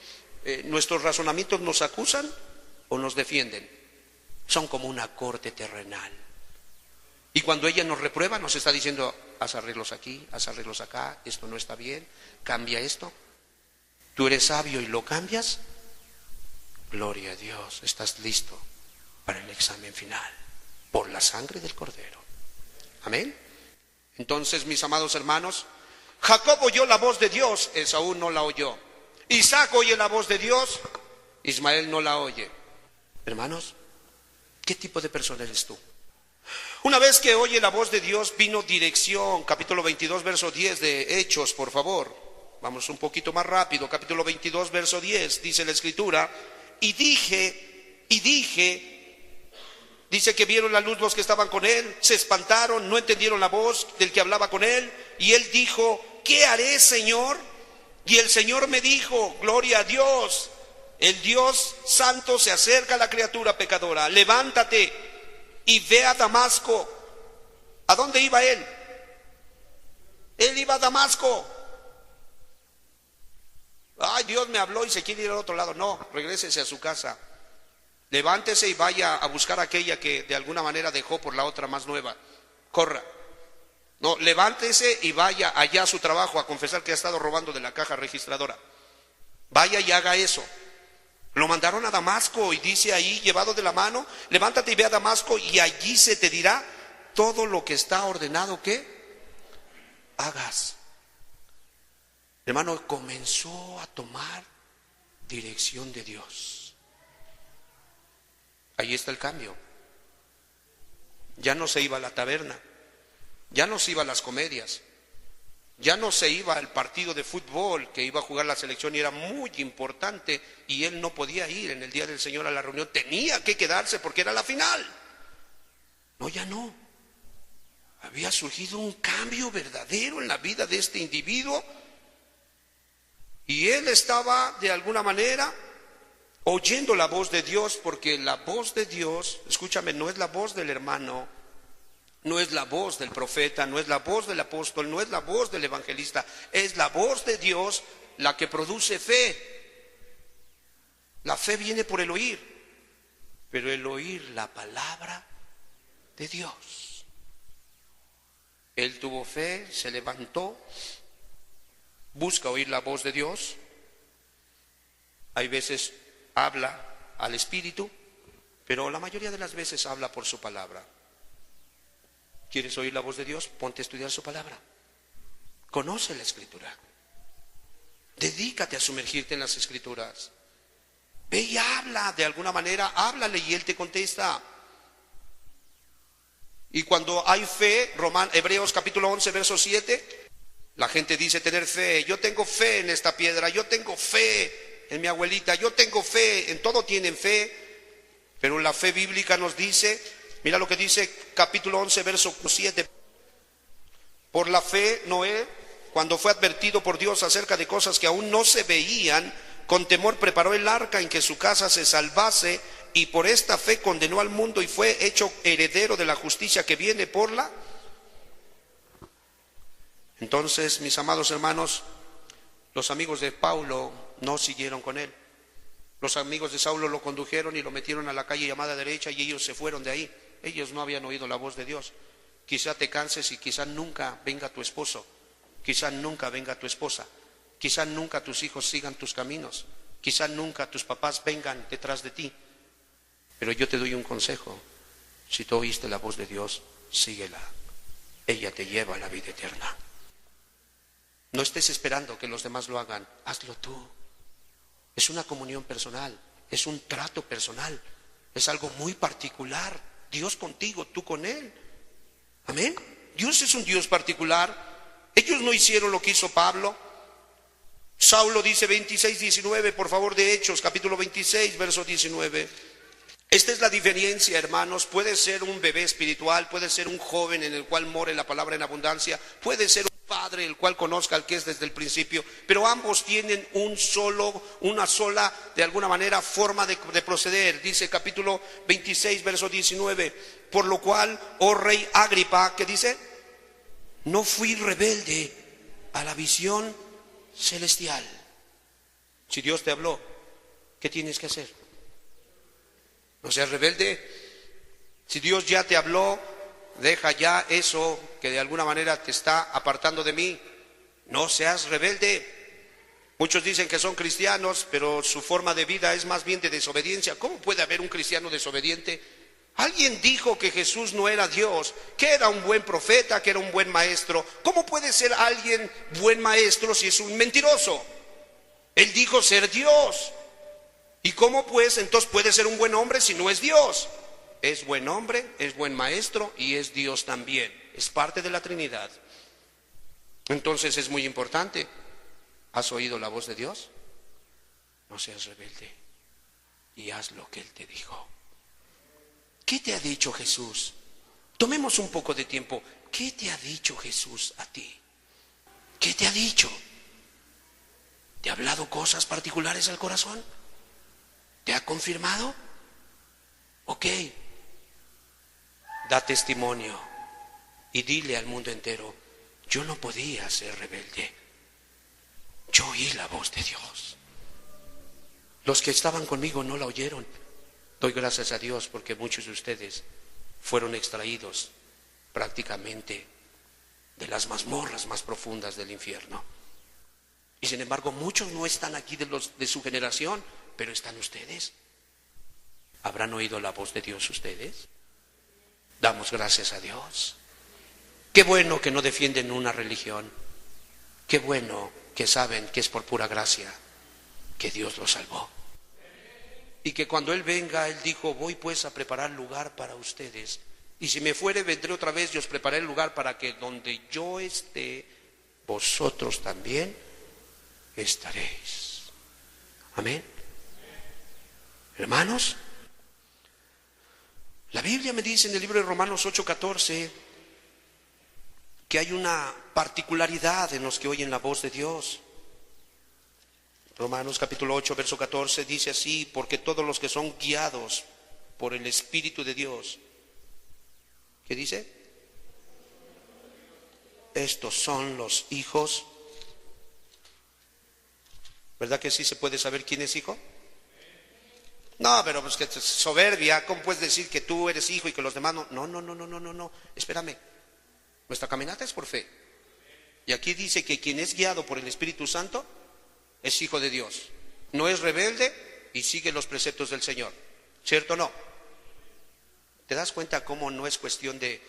nuestros razonamientos nos acusan o nos defienden. Son como una corte terrenal. Y cuando ella nos reprueba, nos está diciendo: haz arreglos aquí, haz arreglos acá, esto no está bien, cambia esto. Tú eres sabio y lo cambias. Gloria a Dios, estás listo para el examen final por la sangre del Cordero. Amén. Entonces, mis amados hermanos, Jacob oyó la voz de Dios, Esaú no la oyó. Isaac oye la voz de Dios, Ismael no la oye. Hermanos, ¿qué tipo de persona eres tú? Una vez que oye la voz de Dios, vino dirección. Capítulo 22, verso 10 de Hechos, por favor. Vamos un poquito más rápido. Capítulo 22, verso 10, dice la Escritura: y dije, dice que vieron la luz los que estaban con él, se espantaron, no entendieron la voz del que hablaba con él, y él dijo: ¿qué haré, Señor? Y el Señor me dijo: gloria a Dios, el Dios santo se acerca a la criatura pecadora, levántate y ve a Damasco. ¿A dónde iba él? Él iba a Damasco. Ay, Dios me habló y se quiere ir al otro lado. No, regrésese a su casa. Levántese y vaya a buscar aquella que de alguna manera dejó por la otra más nueva. Corra. No, levántese y vaya allá a su trabajo a confesar que ha estado robando de la caja registradora. Vaya y haga eso. Lo mandaron a Damasco y dice ahí, llevado de la mano: levántate y ve a Damasco, y allí se te dirá todo lo que está ordenado que hagas. Hermano, comenzó a tomar dirección de Dios. Ahí está el cambio. Ya no se iba a la taberna, ya no se iba a las comedias, ya no se iba al partido de fútbol que iba a jugar la selección y era muy importante, y él no podía ir en el día del Señor a la reunión, tenía que quedarse porque era la final. No, ya no. Había surgido un cambio verdadero en la vida de este individuo, y él estaba de alguna manera oyendo la voz de Dios, porque la voz de Dios, escúchame, no es la voz del hermano, no es la voz del profeta, no es la voz del apóstol, no es la voz del evangelista, es la voz de Dios la que produce fe. La fe viene por el oír, pero el oír la palabra de Dios. Él tuvo fe, se levantó, busca oír la voz de Dios. Hay veces habla al Espíritu, pero la mayoría de las veces habla por su palabra. ¿Quieres oír la voz de Dios? Ponte a estudiar su palabra. Conoce la Escritura. Dedícate a sumergirte en las Escrituras. Ve y habla de alguna manera, háblale y Él te contesta. Y cuando hay fe, Hebreos capítulo 11, verso 7, la gente dice tener fe. Yo tengo fe en esta piedra, yo tengo fe en mi abuelita, yo tengo fe, en todo tienen fe. Pero la fe bíblica nos dice, mira lo que dice capítulo 11, verso 7. Por la fe, Noé, cuando fue advertido por Dios acerca de cosas que aún no se veían, con temor preparó el arca en que su casa se salvase, y por esta fe condenó al mundo y fue hecho heredero de la justicia que viene por la. Entonces, mis amados hermanos, los amigos de Pablo no siguieron con él. Los amigos de Saulo lo condujeron y lo metieron a la calle llamada derecha, y ellos se fueron de ahí. Ellos no habían oído la voz de Dios. Quizá te canses y quizá nunca venga tu esposo, quizá nunca venga tu esposa, quizá nunca tus hijos sigan tus caminos, quizá nunca tus papás vengan detrás de ti. Pero yo te doy un consejo: si tú oíste la voz de Dios, síguela. ella te lleva a la vida eterna. No estés esperando que los demás lo hagan, hazlo tú. Es una comunión personal, es un trato personal, es algo muy particular. Dios contigo, tú con Él. Amén. Dios es un Dios particular. Ellos no hicieron lo que hizo Pablo. Saulo dice 26:19, por favor, de Hechos, capítulo 26, verso 19. Esta es la diferencia, hermanos. Puede ser un bebé espiritual, puede ser un joven en el cual more la palabra en abundancia, puede ser un padre el cual conozca al que es desde el principio, pero ambos tienen una sola, de alguna manera, forma de proceder. Dice capítulo 26, verso 19, por lo cual, oh rey Agripa, ¿qué dice? No fui rebelde a la visión celestial. Si Dios te habló, ¿qué tienes que hacer? No seas rebelde. Si Dios ya te habló, deja ya eso que de alguna manera te está apartando de mí. No seas rebelde. Muchos dicen que son cristianos, pero su forma de vida es más bien de desobediencia. ¿Cómo puede haber un cristiano desobediente? Alguien dijo que Jesús no era Dios, que era un buen profeta, que era un buen maestro. ¿Cómo puede ser alguien buen maestro si es un mentiroso? Él dijo ser Dios. ¿Y cómo pues entonces puede ser un buen hombre si no es Dios? Es buen hombre, es buen maestro y es Dios también. Es parte de la Trinidad. Entonces es muy importante. ¿Has oído la voz de Dios? No seas rebelde y haz lo que Él te dijo. ¿Qué te ha dicho Jesús? Tomemos un poco de tiempo. ¿Qué te ha dicho Jesús a ti? ¿Qué te ha dicho? ¿Te ha hablado cosas particulares al corazón? ¿Te ha confirmado? Ok. Da testimonio y dile al mundo entero, yo no podía ser rebelde. Yo oí la voz de Dios. Los que estaban conmigo no la oyeron. Doy gracias a Dios porque muchos de ustedes fueron extraídos prácticamente de las mazmorras más profundas del infierno. Y sin embargo muchos no están aquí de su generación, pero están ustedes. ¿Habrán oído la voz de Dios ustedes? Damos gracias a Dios. Qué bueno que no defienden una religión. Qué bueno que saben que es por pura gracia que Dios los salvó. Y que cuando Él venga, Él dijo, voy pues a preparar lugar para ustedes. Y si me fuere, vendré otra vez y os prepararé el lugar para que donde yo esté, vosotros también estaréis. Amén. Hermanos, la Biblia me dice en el libro de Romanos 8:14 que hay una particularidad en los que oyen la voz de Dios. Romanos capítulo 8, verso 14 dice así, porque todos los que son guiados por el Espíritu de Dios, ¿qué dice? Estos son los hijos. ¿Verdad que sí se puede saber quién es hijo? No, pero pues que soberbia, ¿cómo puedes decir que tú eres hijo y que los demás no? No, espérame. Nuestra caminata es por fe. Y aquí dice que quien es guiado por el Espíritu Santo es hijo de Dios. No es rebelde y sigue los preceptos del Señor. ¿Cierto o no? ¿Te das cuenta cómo no es cuestión de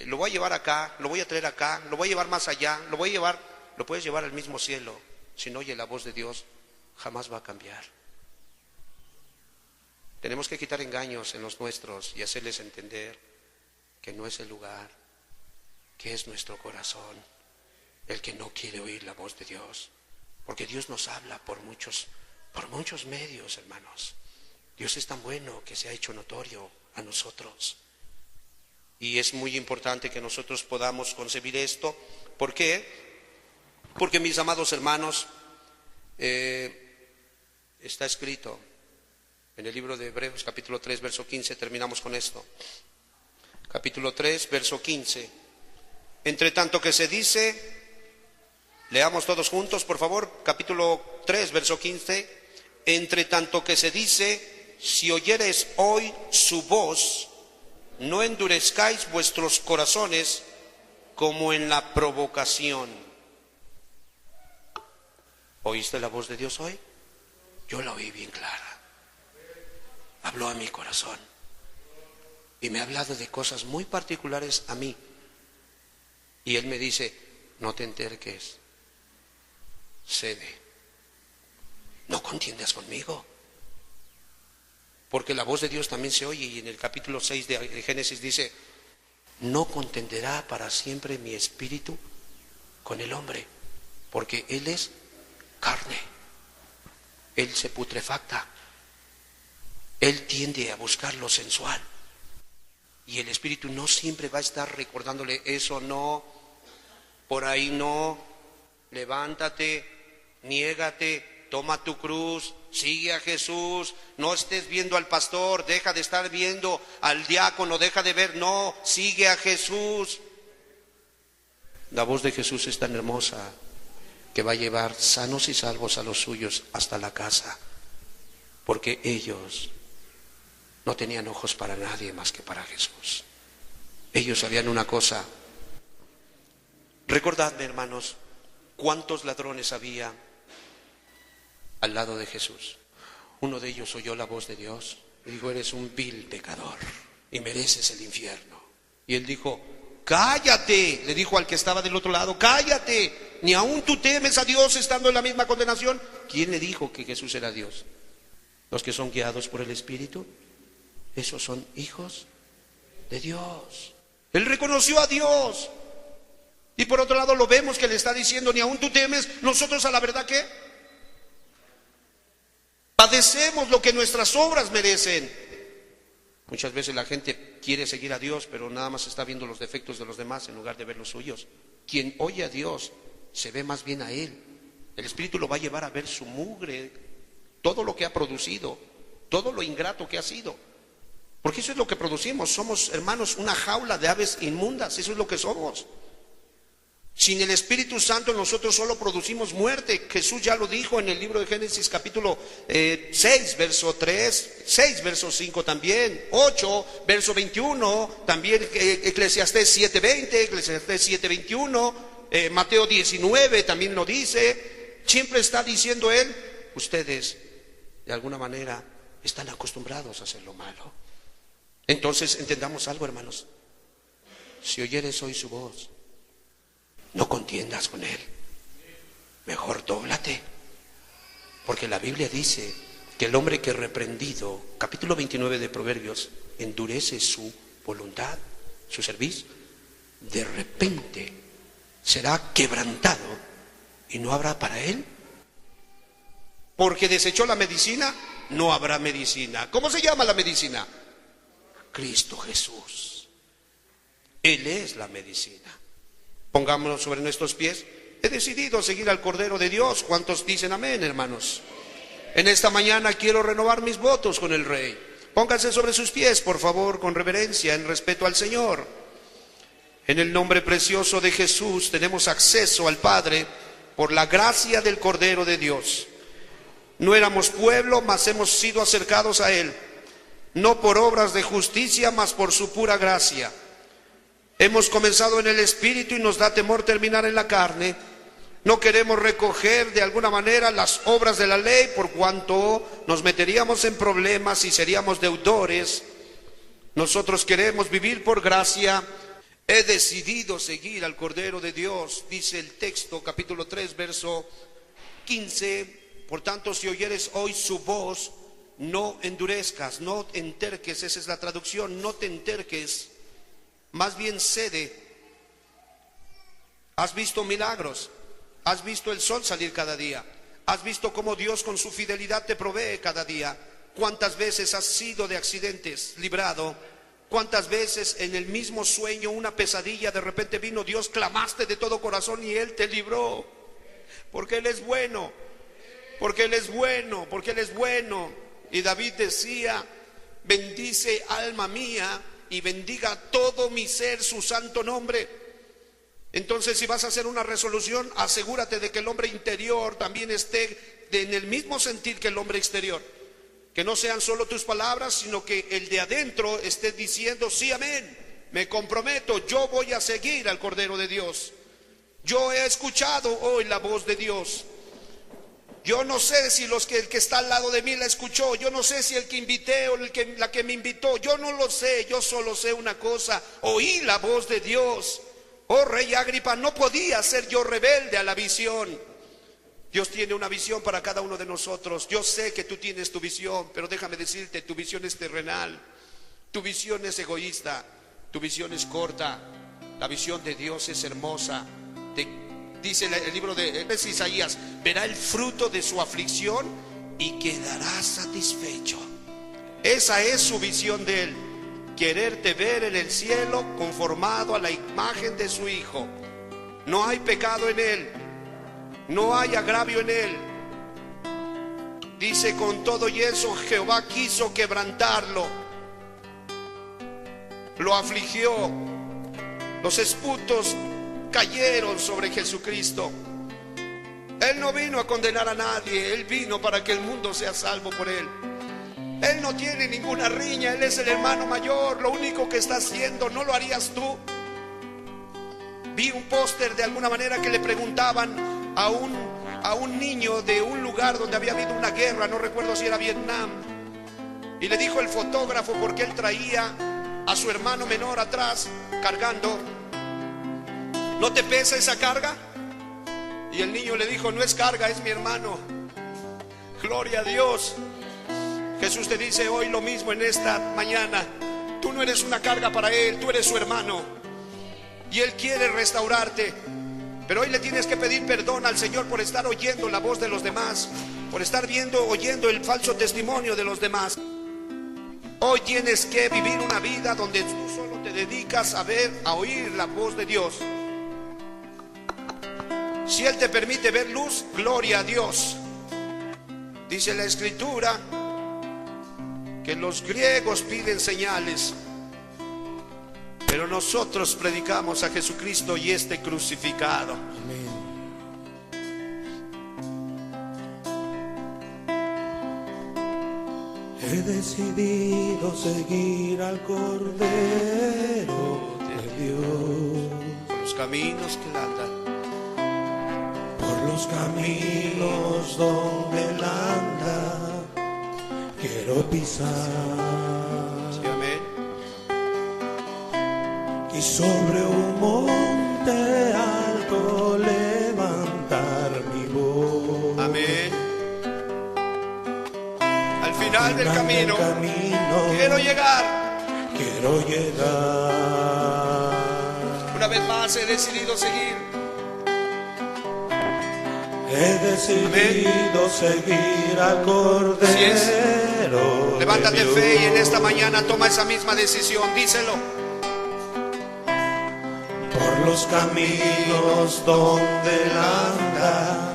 lo voy a llevar acá, lo voy a traer acá, lo voy a llevar más allá, lo puedes llevar al mismo cielo? Si no oye la voz de Dios, jamás va a cambiar. Tenemos que quitar engaños en los nuestros y hacerles entender que no es el lugar, que es nuestro corazón el que no quiere oír la voz de Dios. Porque Dios nos habla por muchos medios, hermanos. Dios es tan bueno que se ha hecho notorio a nosotros. Y es muy importante que nosotros podamos concebir esto. ¿Por qué? Porque, mis amados hermanos, está escrito en el libro de Hebreos, capítulo 3, verso 15, terminamos con esto. Capítulo 3, verso 15. Entre tanto que se dice, leamos todos juntos, por favor, capítulo 3, verso 15. Entre tanto que se dice, si oyereis hoy su voz, no endurezcáis vuestros corazones como en la provocación. ¿Oíste la voz de Dios hoy? Yo la oí bien clara. Habló a mi corazón y me ha hablado de cosas muy particulares a mí. Y Él me dice, no te enterques, cede, no contiendas conmigo. Porque la voz de Dios también se oye, y en el capítulo 6 de Génesis dice, no contenderá para siempre mi espíritu con el hombre, porque él es carne, él se putrefacta, él tiende a buscar lo sensual, y el espíritu no siempre va a estar recordándole, eso no, por ahí no, levántate, niégate, toma tu cruz, sigue a Jesús, no estés viendo al pastor, deja de estar viendo al diácono, deja de ver, no, sigue a Jesús. La voz de Jesús es tan hermosa que va a llevar sanos y salvos a los suyos hasta la casa, porque ellos no tenían ojos para nadie más que para Jesús. Ellos sabían una cosa. Recordadme, hermanos, cuántos ladrones había al lado de Jesús. Uno de ellos oyó la voz de Dios y dijo, eres un vil pecador y mereces el infierno. Y él dijo, cállate, le dijo al que estaba del otro lado, cállate, ni aún tú temes a Dios estando en la misma condenación. ¿Quién le dijo que Jesús era Dios? Los que son guiados por el Espíritu, esos son hijos de Dios. Él reconoció a Dios. Y por otro lado lo vemos que le está diciendo, ni aún tú temes. Nosotros a la verdad que padecemos lo que nuestras obras merecen. Muchas veces la gente quiere seguir a Dios, pero nada más está viendo los defectos de los demás en lugar de ver los suyos. Quien oye a Dios se ve más bien a Él. El Espíritu lo va a llevar a ver su mugre, todo lo que ha producido, todo lo ingrato que ha sido. Porque eso es lo que producimos. Somos, hermanos, una jaula de aves inmundas. Eso es lo que somos. Sin el Espíritu Santo nosotros solo producimos muerte. Jesús ya lo dijo en el libro de Génesis capítulo 6, verso 3, 6, verso 5 también, 8, verso 21, también Eclesiastés 7:20, Eclesiastés 7:21, Mateo 19 también lo dice. Siempre está diciendo Él, ustedes de alguna manera están acostumbrados a hacer lo malo. Entonces entendamos algo, hermanos. Si oyeres hoy su voz, no contiendas con él, mejor dóblate, porque la Biblia dice que el hombre que reprendido, capítulo 29 de Proverbios, endurece su voluntad, su cerviz, de repente será quebrantado y no habrá para él. Porque desechó la medicina, no habrá medicina. ¿Cómo se llama la medicina? Cristo Jesús. Él es la medicina. Pongámonos sobre nuestros pies. He decidido seguir al Cordero de Dios. ¿Cuántos dicen amén, hermanos? En esta mañana quiero renovar mis votos con el Rey. Pónganse sobre sus pies, por favor, con reverencia, en respeto al Señor. En el nombre precioso de Jesús tenemos acceso al Padre por la gracia del Cordero de Dios. No éramos pueblo, mas hemos sido acercados a Él, no por obras de justicia, mas por su pura gracia. Hemos comenzado en el Espíritu y nos da temor terminar en la carne. No queremos recoger de alguna manera las obras de la ley, por cuanto nos meteríamos en problemas y seríamos deudores. Nosotros queremos vivir por gracia. He decidido seguir al Cordero de Dios, dice el texto, capítulo 3, verso 15. Por tanto, si oyeres hoy su voz, no endurezcas, no enterques, esa es la traducción, no te enterques. Más bien cede. Has visto milagros, has visto el sol salir cada día, has visto cómo Dios con su fidelidad te provee cada día. ¿Cuántas veces has sido de accidentes librado? ¿Cuántas veces en el mismo sueño, una pesadilla, de repente vino Dios, clamaste de todo corazón y Él te libró? Porque Él es bueno, porque Él es bueno, porque Él es bueno. Y David decía, bendice alma mía y bendiga todo mi ser su santo nombre. Entonces, si vas a hacer una resolución, asegúrate de que el hombre interior también esté en el mismo sentir que el hombre exterior. Que no sean solo tus palabras, sino que el de adentro esté diciendo, sí, amén, me comprometo, yo voy a seguir al Cordero de Dios. Yo he escuchado hoy la voz de Dios. Yo no sé si el que está al lado de mí la escuchó. Yo no sé si el que invité o la que me invitó. Yo no lo sé. Yo solo sé una cosa. Oí la voz de Dios. Oh rey Agripa, no podía ser yo rebelde a la visión. Dios tiene una visión para cada uno de nosotros. Yo sé que tú tienes tu visión, pero déjame decirte, tu visión es terrenal, tu visión es egoísta, tu visión es corta. La visión de Dios es hermosa. Dice el libro de Isaías: verá el fruto de su aflicción y quedará satisfecho. Esa es su visión de Él: quererte ver en el cielo conformado a la imagen de su Hijo. No hay pecado en Él, no hay agravio en Él. Dice: con todo y eso Jehová quiso quebrantarlo, lo afligió, los esputos cayeron sobre Jesucristo. Él no vino a condenar a nadie, Él vino para que el mundo sea salvo por Él. Él no tiene ninguna riña, Él es el hermano mayor. Lo único que está haciendo, ¿no lo harías tú? Vi un póster de alguna manera que le preguntaban a un niño de un lugar donde había habido una guerra, no recuerdo si era Vietnam, y le dijo el fotógrafo, porque él traía a su hermano menor atrás cargando: ¿no te pesa esa carga? Y el niño le dijo: no es carga, es mi hermano. Gloria a Dios. Jesús te dice hoy lo mismo en esta mañana: tú no eres una carga para Él, tú eres su hermano, y Él quiere restaurarte. Pero hoy le tienes que pedir perdón al Señor por estar oyendo la voz de los demás, por estar oyendo el falso testimonio de los demás. Hoy tienes que vivir una vida donde tú solo te dedicas a oír la voz de Dios. Si Él te permite ver luz, gloria a Dios. Dice la Escritura que los griegos piden señales, pero nosotros predicamos a Jesucristo y este crucificado. Amén. He decidido seguir al Cordero de Dios Por los caminos que Él anda, por los caminos donde Él anda, quiero pisar. sí, amén. Y sobre un monte alto levantar mi voz. Amén. Al final del camino quiero llegar. Una vez más he decidido seguir. He decidido seguir al Cordero. Si es, levántate en fe y en esta mañana toma esa misma decisión. Díselo. Por los caminos donde Él anda,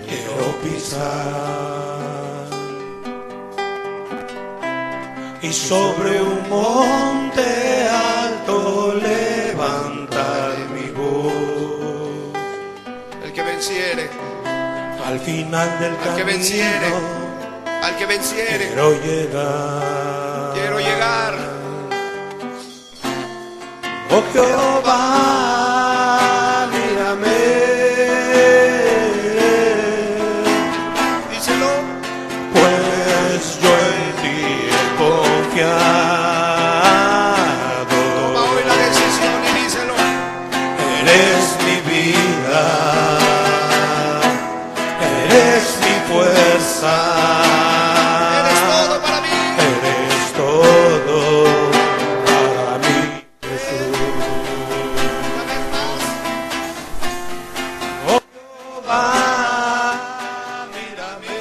quiero pisar. Y sobre un monte alto levantar mi voz. El que venciere, Al final del al que venciere, camino al que venciere, quiero llegar. quiero llegar. Oh Jehová, mírame. Díselo. Pues yo en ti he confiado. Toma hoy la decisión y díselo. Eres mi vida, eres mi fuerza, Eres todo para mí. eres todo para mí, Jesús. Una vez más. Oh Jehová, mírame.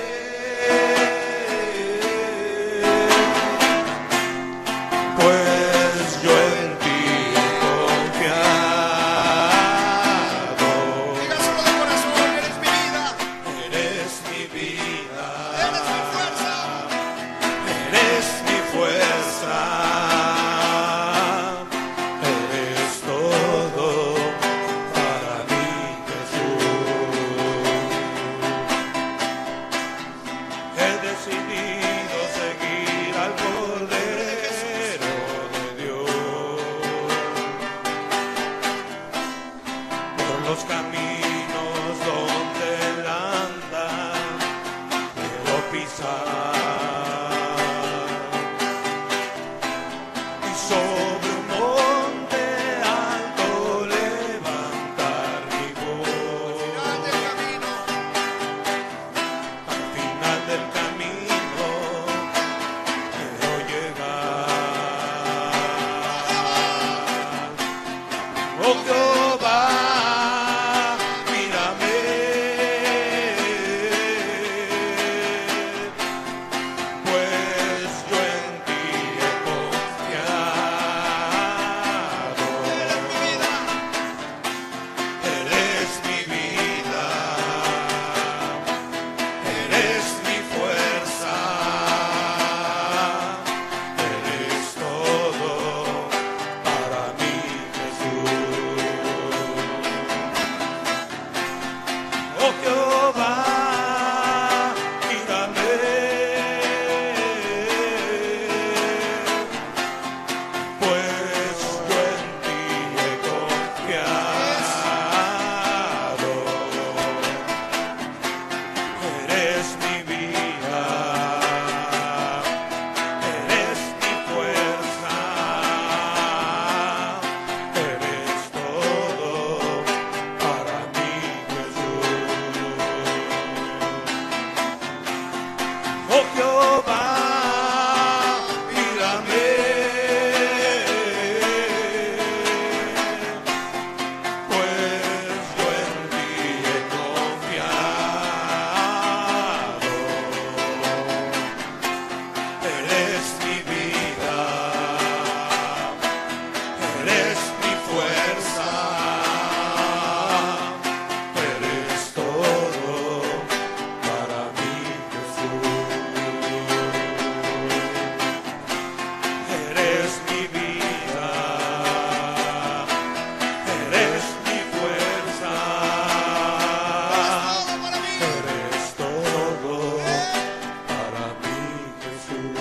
Jesús.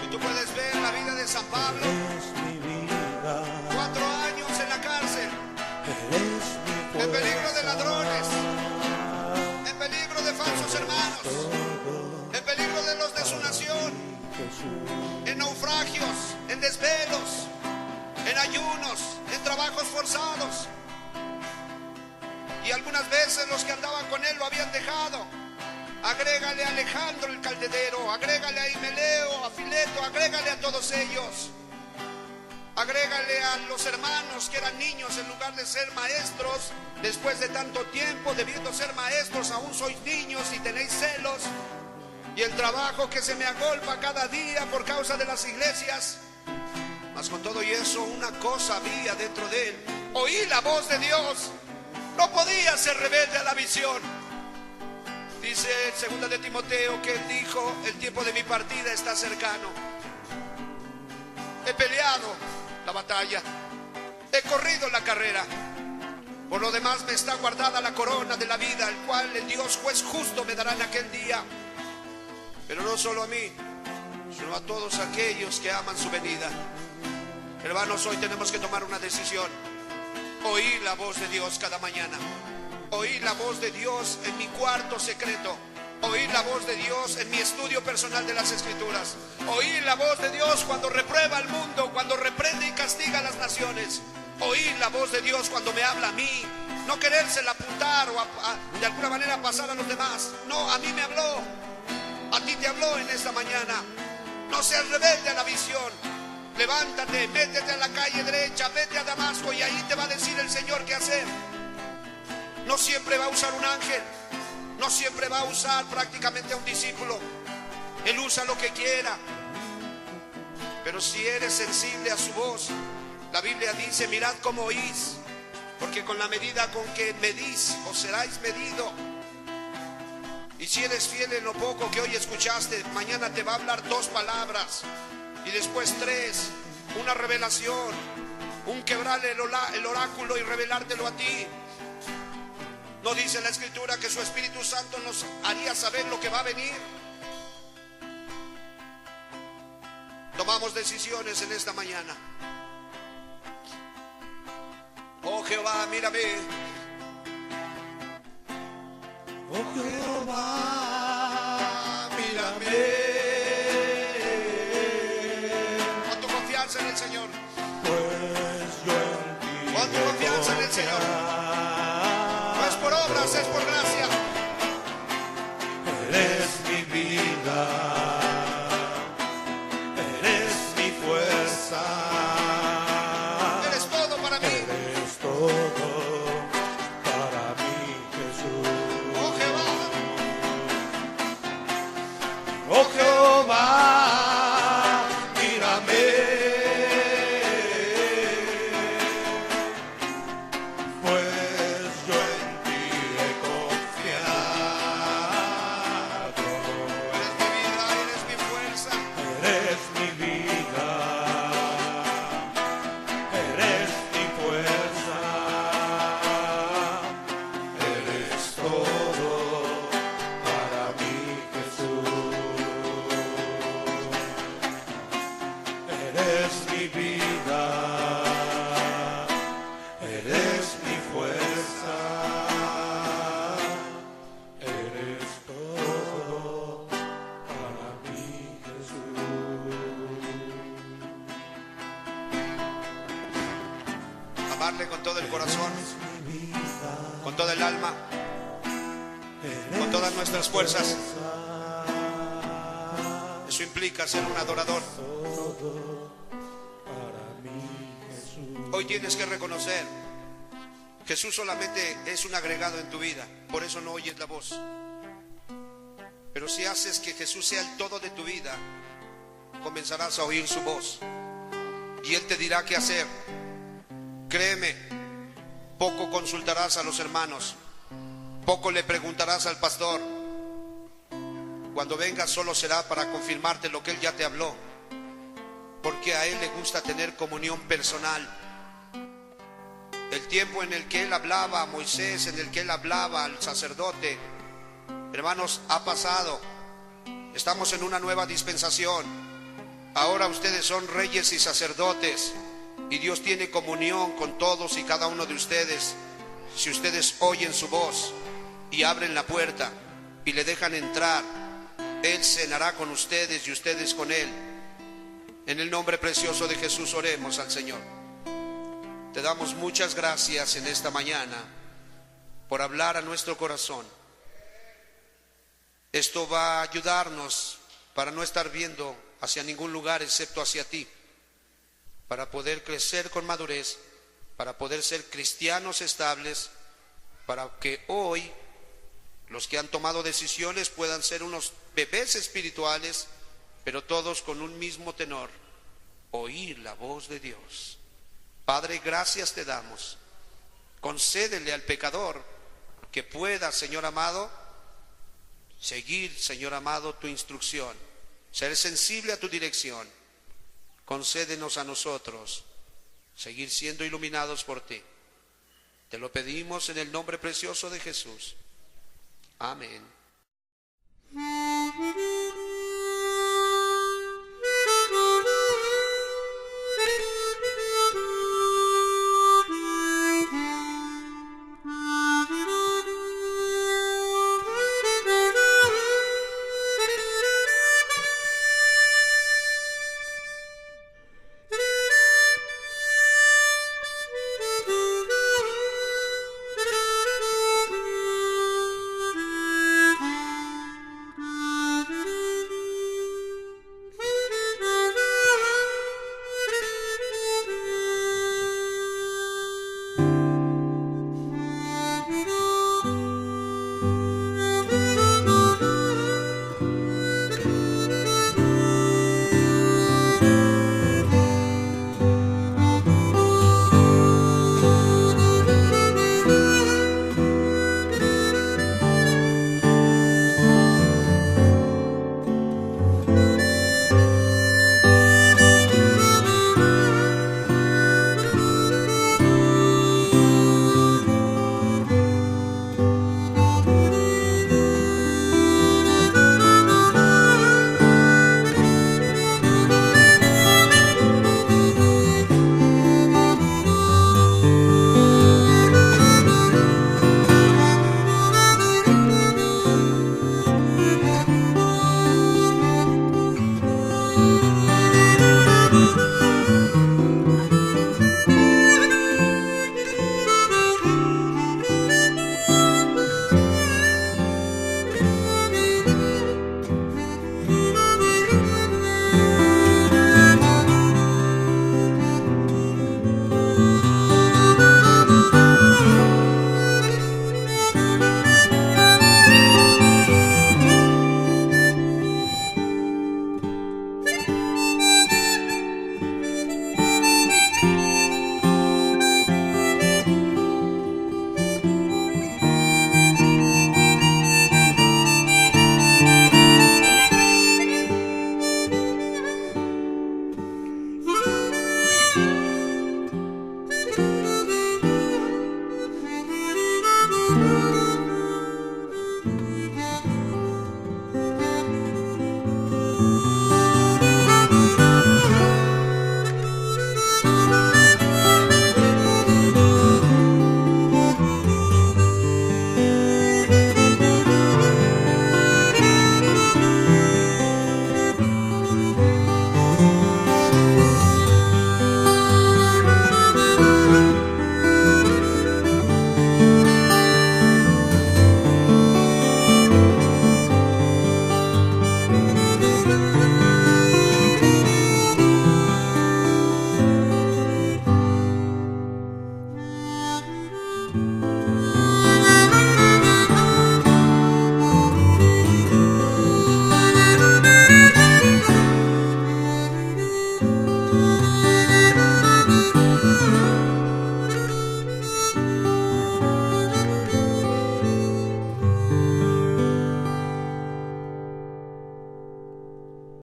Y tú puedes ver la vida de San Pablo. Eres mi vida. 4 años en la cárcel, Eres mi en peligro de fuerza. ladrones, en peligro de falsos hermanos, en peligro de los de su nación, Jesús. en naufragios, en desvelos, en ayunos, en trabajos forzados. Y algunas veces los que andaban con él lo habían dejado. Agrégale a Alejandro el caldedero, agrégale a Himeleo, a Fileto, agrégale a todos ellos. Agrégale a los hermanos que eran niños en lugar de ser maestros. Después de tanto tiempo, debiendo ser maestros, aún sois niños y tenéis celos. Y el trabajo que se me agolpa cada día por causa de las iglesias. Mas con todo y eso, una cosa había dentro de él. Oí la voz de Dios. No podía ser rebelde a la visión. Dice en 2 de Timoteo que él dijo: el tiempo de mi partida está cercano. He peleado la batalla, he corrido la carrera. Por lo demás me está guardada la corona de la vida, el cual el Dios juez justo me dará en aquel día. Pero no solo a mí, sino a todos aquellos que aman su venida. Hermanos, hoy tenemos que tomar una decisión. Oír la voz de Dios cada mañana. Oír la voz de Dios en mi cuarto secreto. Oír la voz de Dios en mi estudio personal de las Escrituras. Oír la voz de Dios cuando reprueba al mundo, cuando reprende y castiga a las naciones. Oír la voz de Dios cuando me habla a mí. No querérsela apuntar o de alguna manera pasar a los demás. No, a mí me habló. A ti te habló en esta mañana. No seas rebelde a la visión. Levántate, métete a la calle derecha, vete a Damasco y ahí te va a decir el Señor qué hacer. No siempre va a usar un ángel. No siempre va a usar prácticamente a un discípulo. Él usa lo que quiera. Pero si eres sensible a su voz, la Biblia dice: mirad cómo oís, porque con la medida con que medís os seráis medido. Y si eres fiel en lo poco que hoy escuchaste, mañana te va a hablar 2 palabras y después 3, una revelación, un quebrarle el oráculo y revelártelo a ti. ¿No dice la Escritura que su Espíritu Santo nos haría saber lo que va a venir? Tomamos decisiones en esta mañana. Oh Jehová, mírame. Oh Jehová, Mírame. Pon tu confianza en el Señor. pues yo en ti Pon tu confianza en el Señor. No es por obras, es por gracia. Eres mi vida, eres mi fuerza, Eres todo para mí. eres todo para mí, Jesús. Oh Jehová. Oh Jehová, mírame, pues yo en ti he confiado. Eres mi fuerza. Eres mi vida, eres mi fuerza, eres todo para mí, Jesús. Eres mi vida, eres mi fuerza, eres todo para mí, Jesús. Amarle con todo el corazón, con toda el alma, con todas nuestras fuerzas. Eso implica ser un adorador. Hoy tienes que reconocer: Jesús solamente es un agregado en tu vida, por eso no oyes la voz. Pero si haces que Jesús sea el todo de tu vida, comenzarás a oír su voz y Él te dirá qué hacer. Créeme, poco consultarás a los hermanos, poco le preguntarás al pastor. Cuando vengas solo será para confirmarte lo que Él ya te habló, porque a Él le gusta tener comunión personal. El tiempo en el que Él hablaba a Moisés, en el que Él hablaba al sacerdote, hermanos, ha pasado. Estamos en una nueva dispensación. Ahora ustedes son reyes y sacerdotes, y Dios tiene comunión con todos y cada uno de ustedes. Si ustedes oyen su voz y abren la puerta y le dejan entrar, Él cenará con ustedes y ustedes con Él. En el nombre precioso de Jesús oremos al Señor. Te damos muchas gracias en esta mañana por hablar a nuestro corazón. Esto va a ayudarnos para no estar viendo hacia ningún lugar excepto hacia ti, para poder crecer con madurez, para poder ser cristianos estables, para que hoy los que han tomado decisiones puedan ser unos bebés espirituales, pero todos con un mismo tenor: oír la voz de Dios. Padre, gracias te damos. Concédele al pecador que pueda, Señor amado, seguir, Señor amado, tu instrucción, ser sensible a tu dirección. Concédenos a nosotros seguir siendo iluminados por ti. Te lo pedimos en el nombre precioso de Jesús. Amén.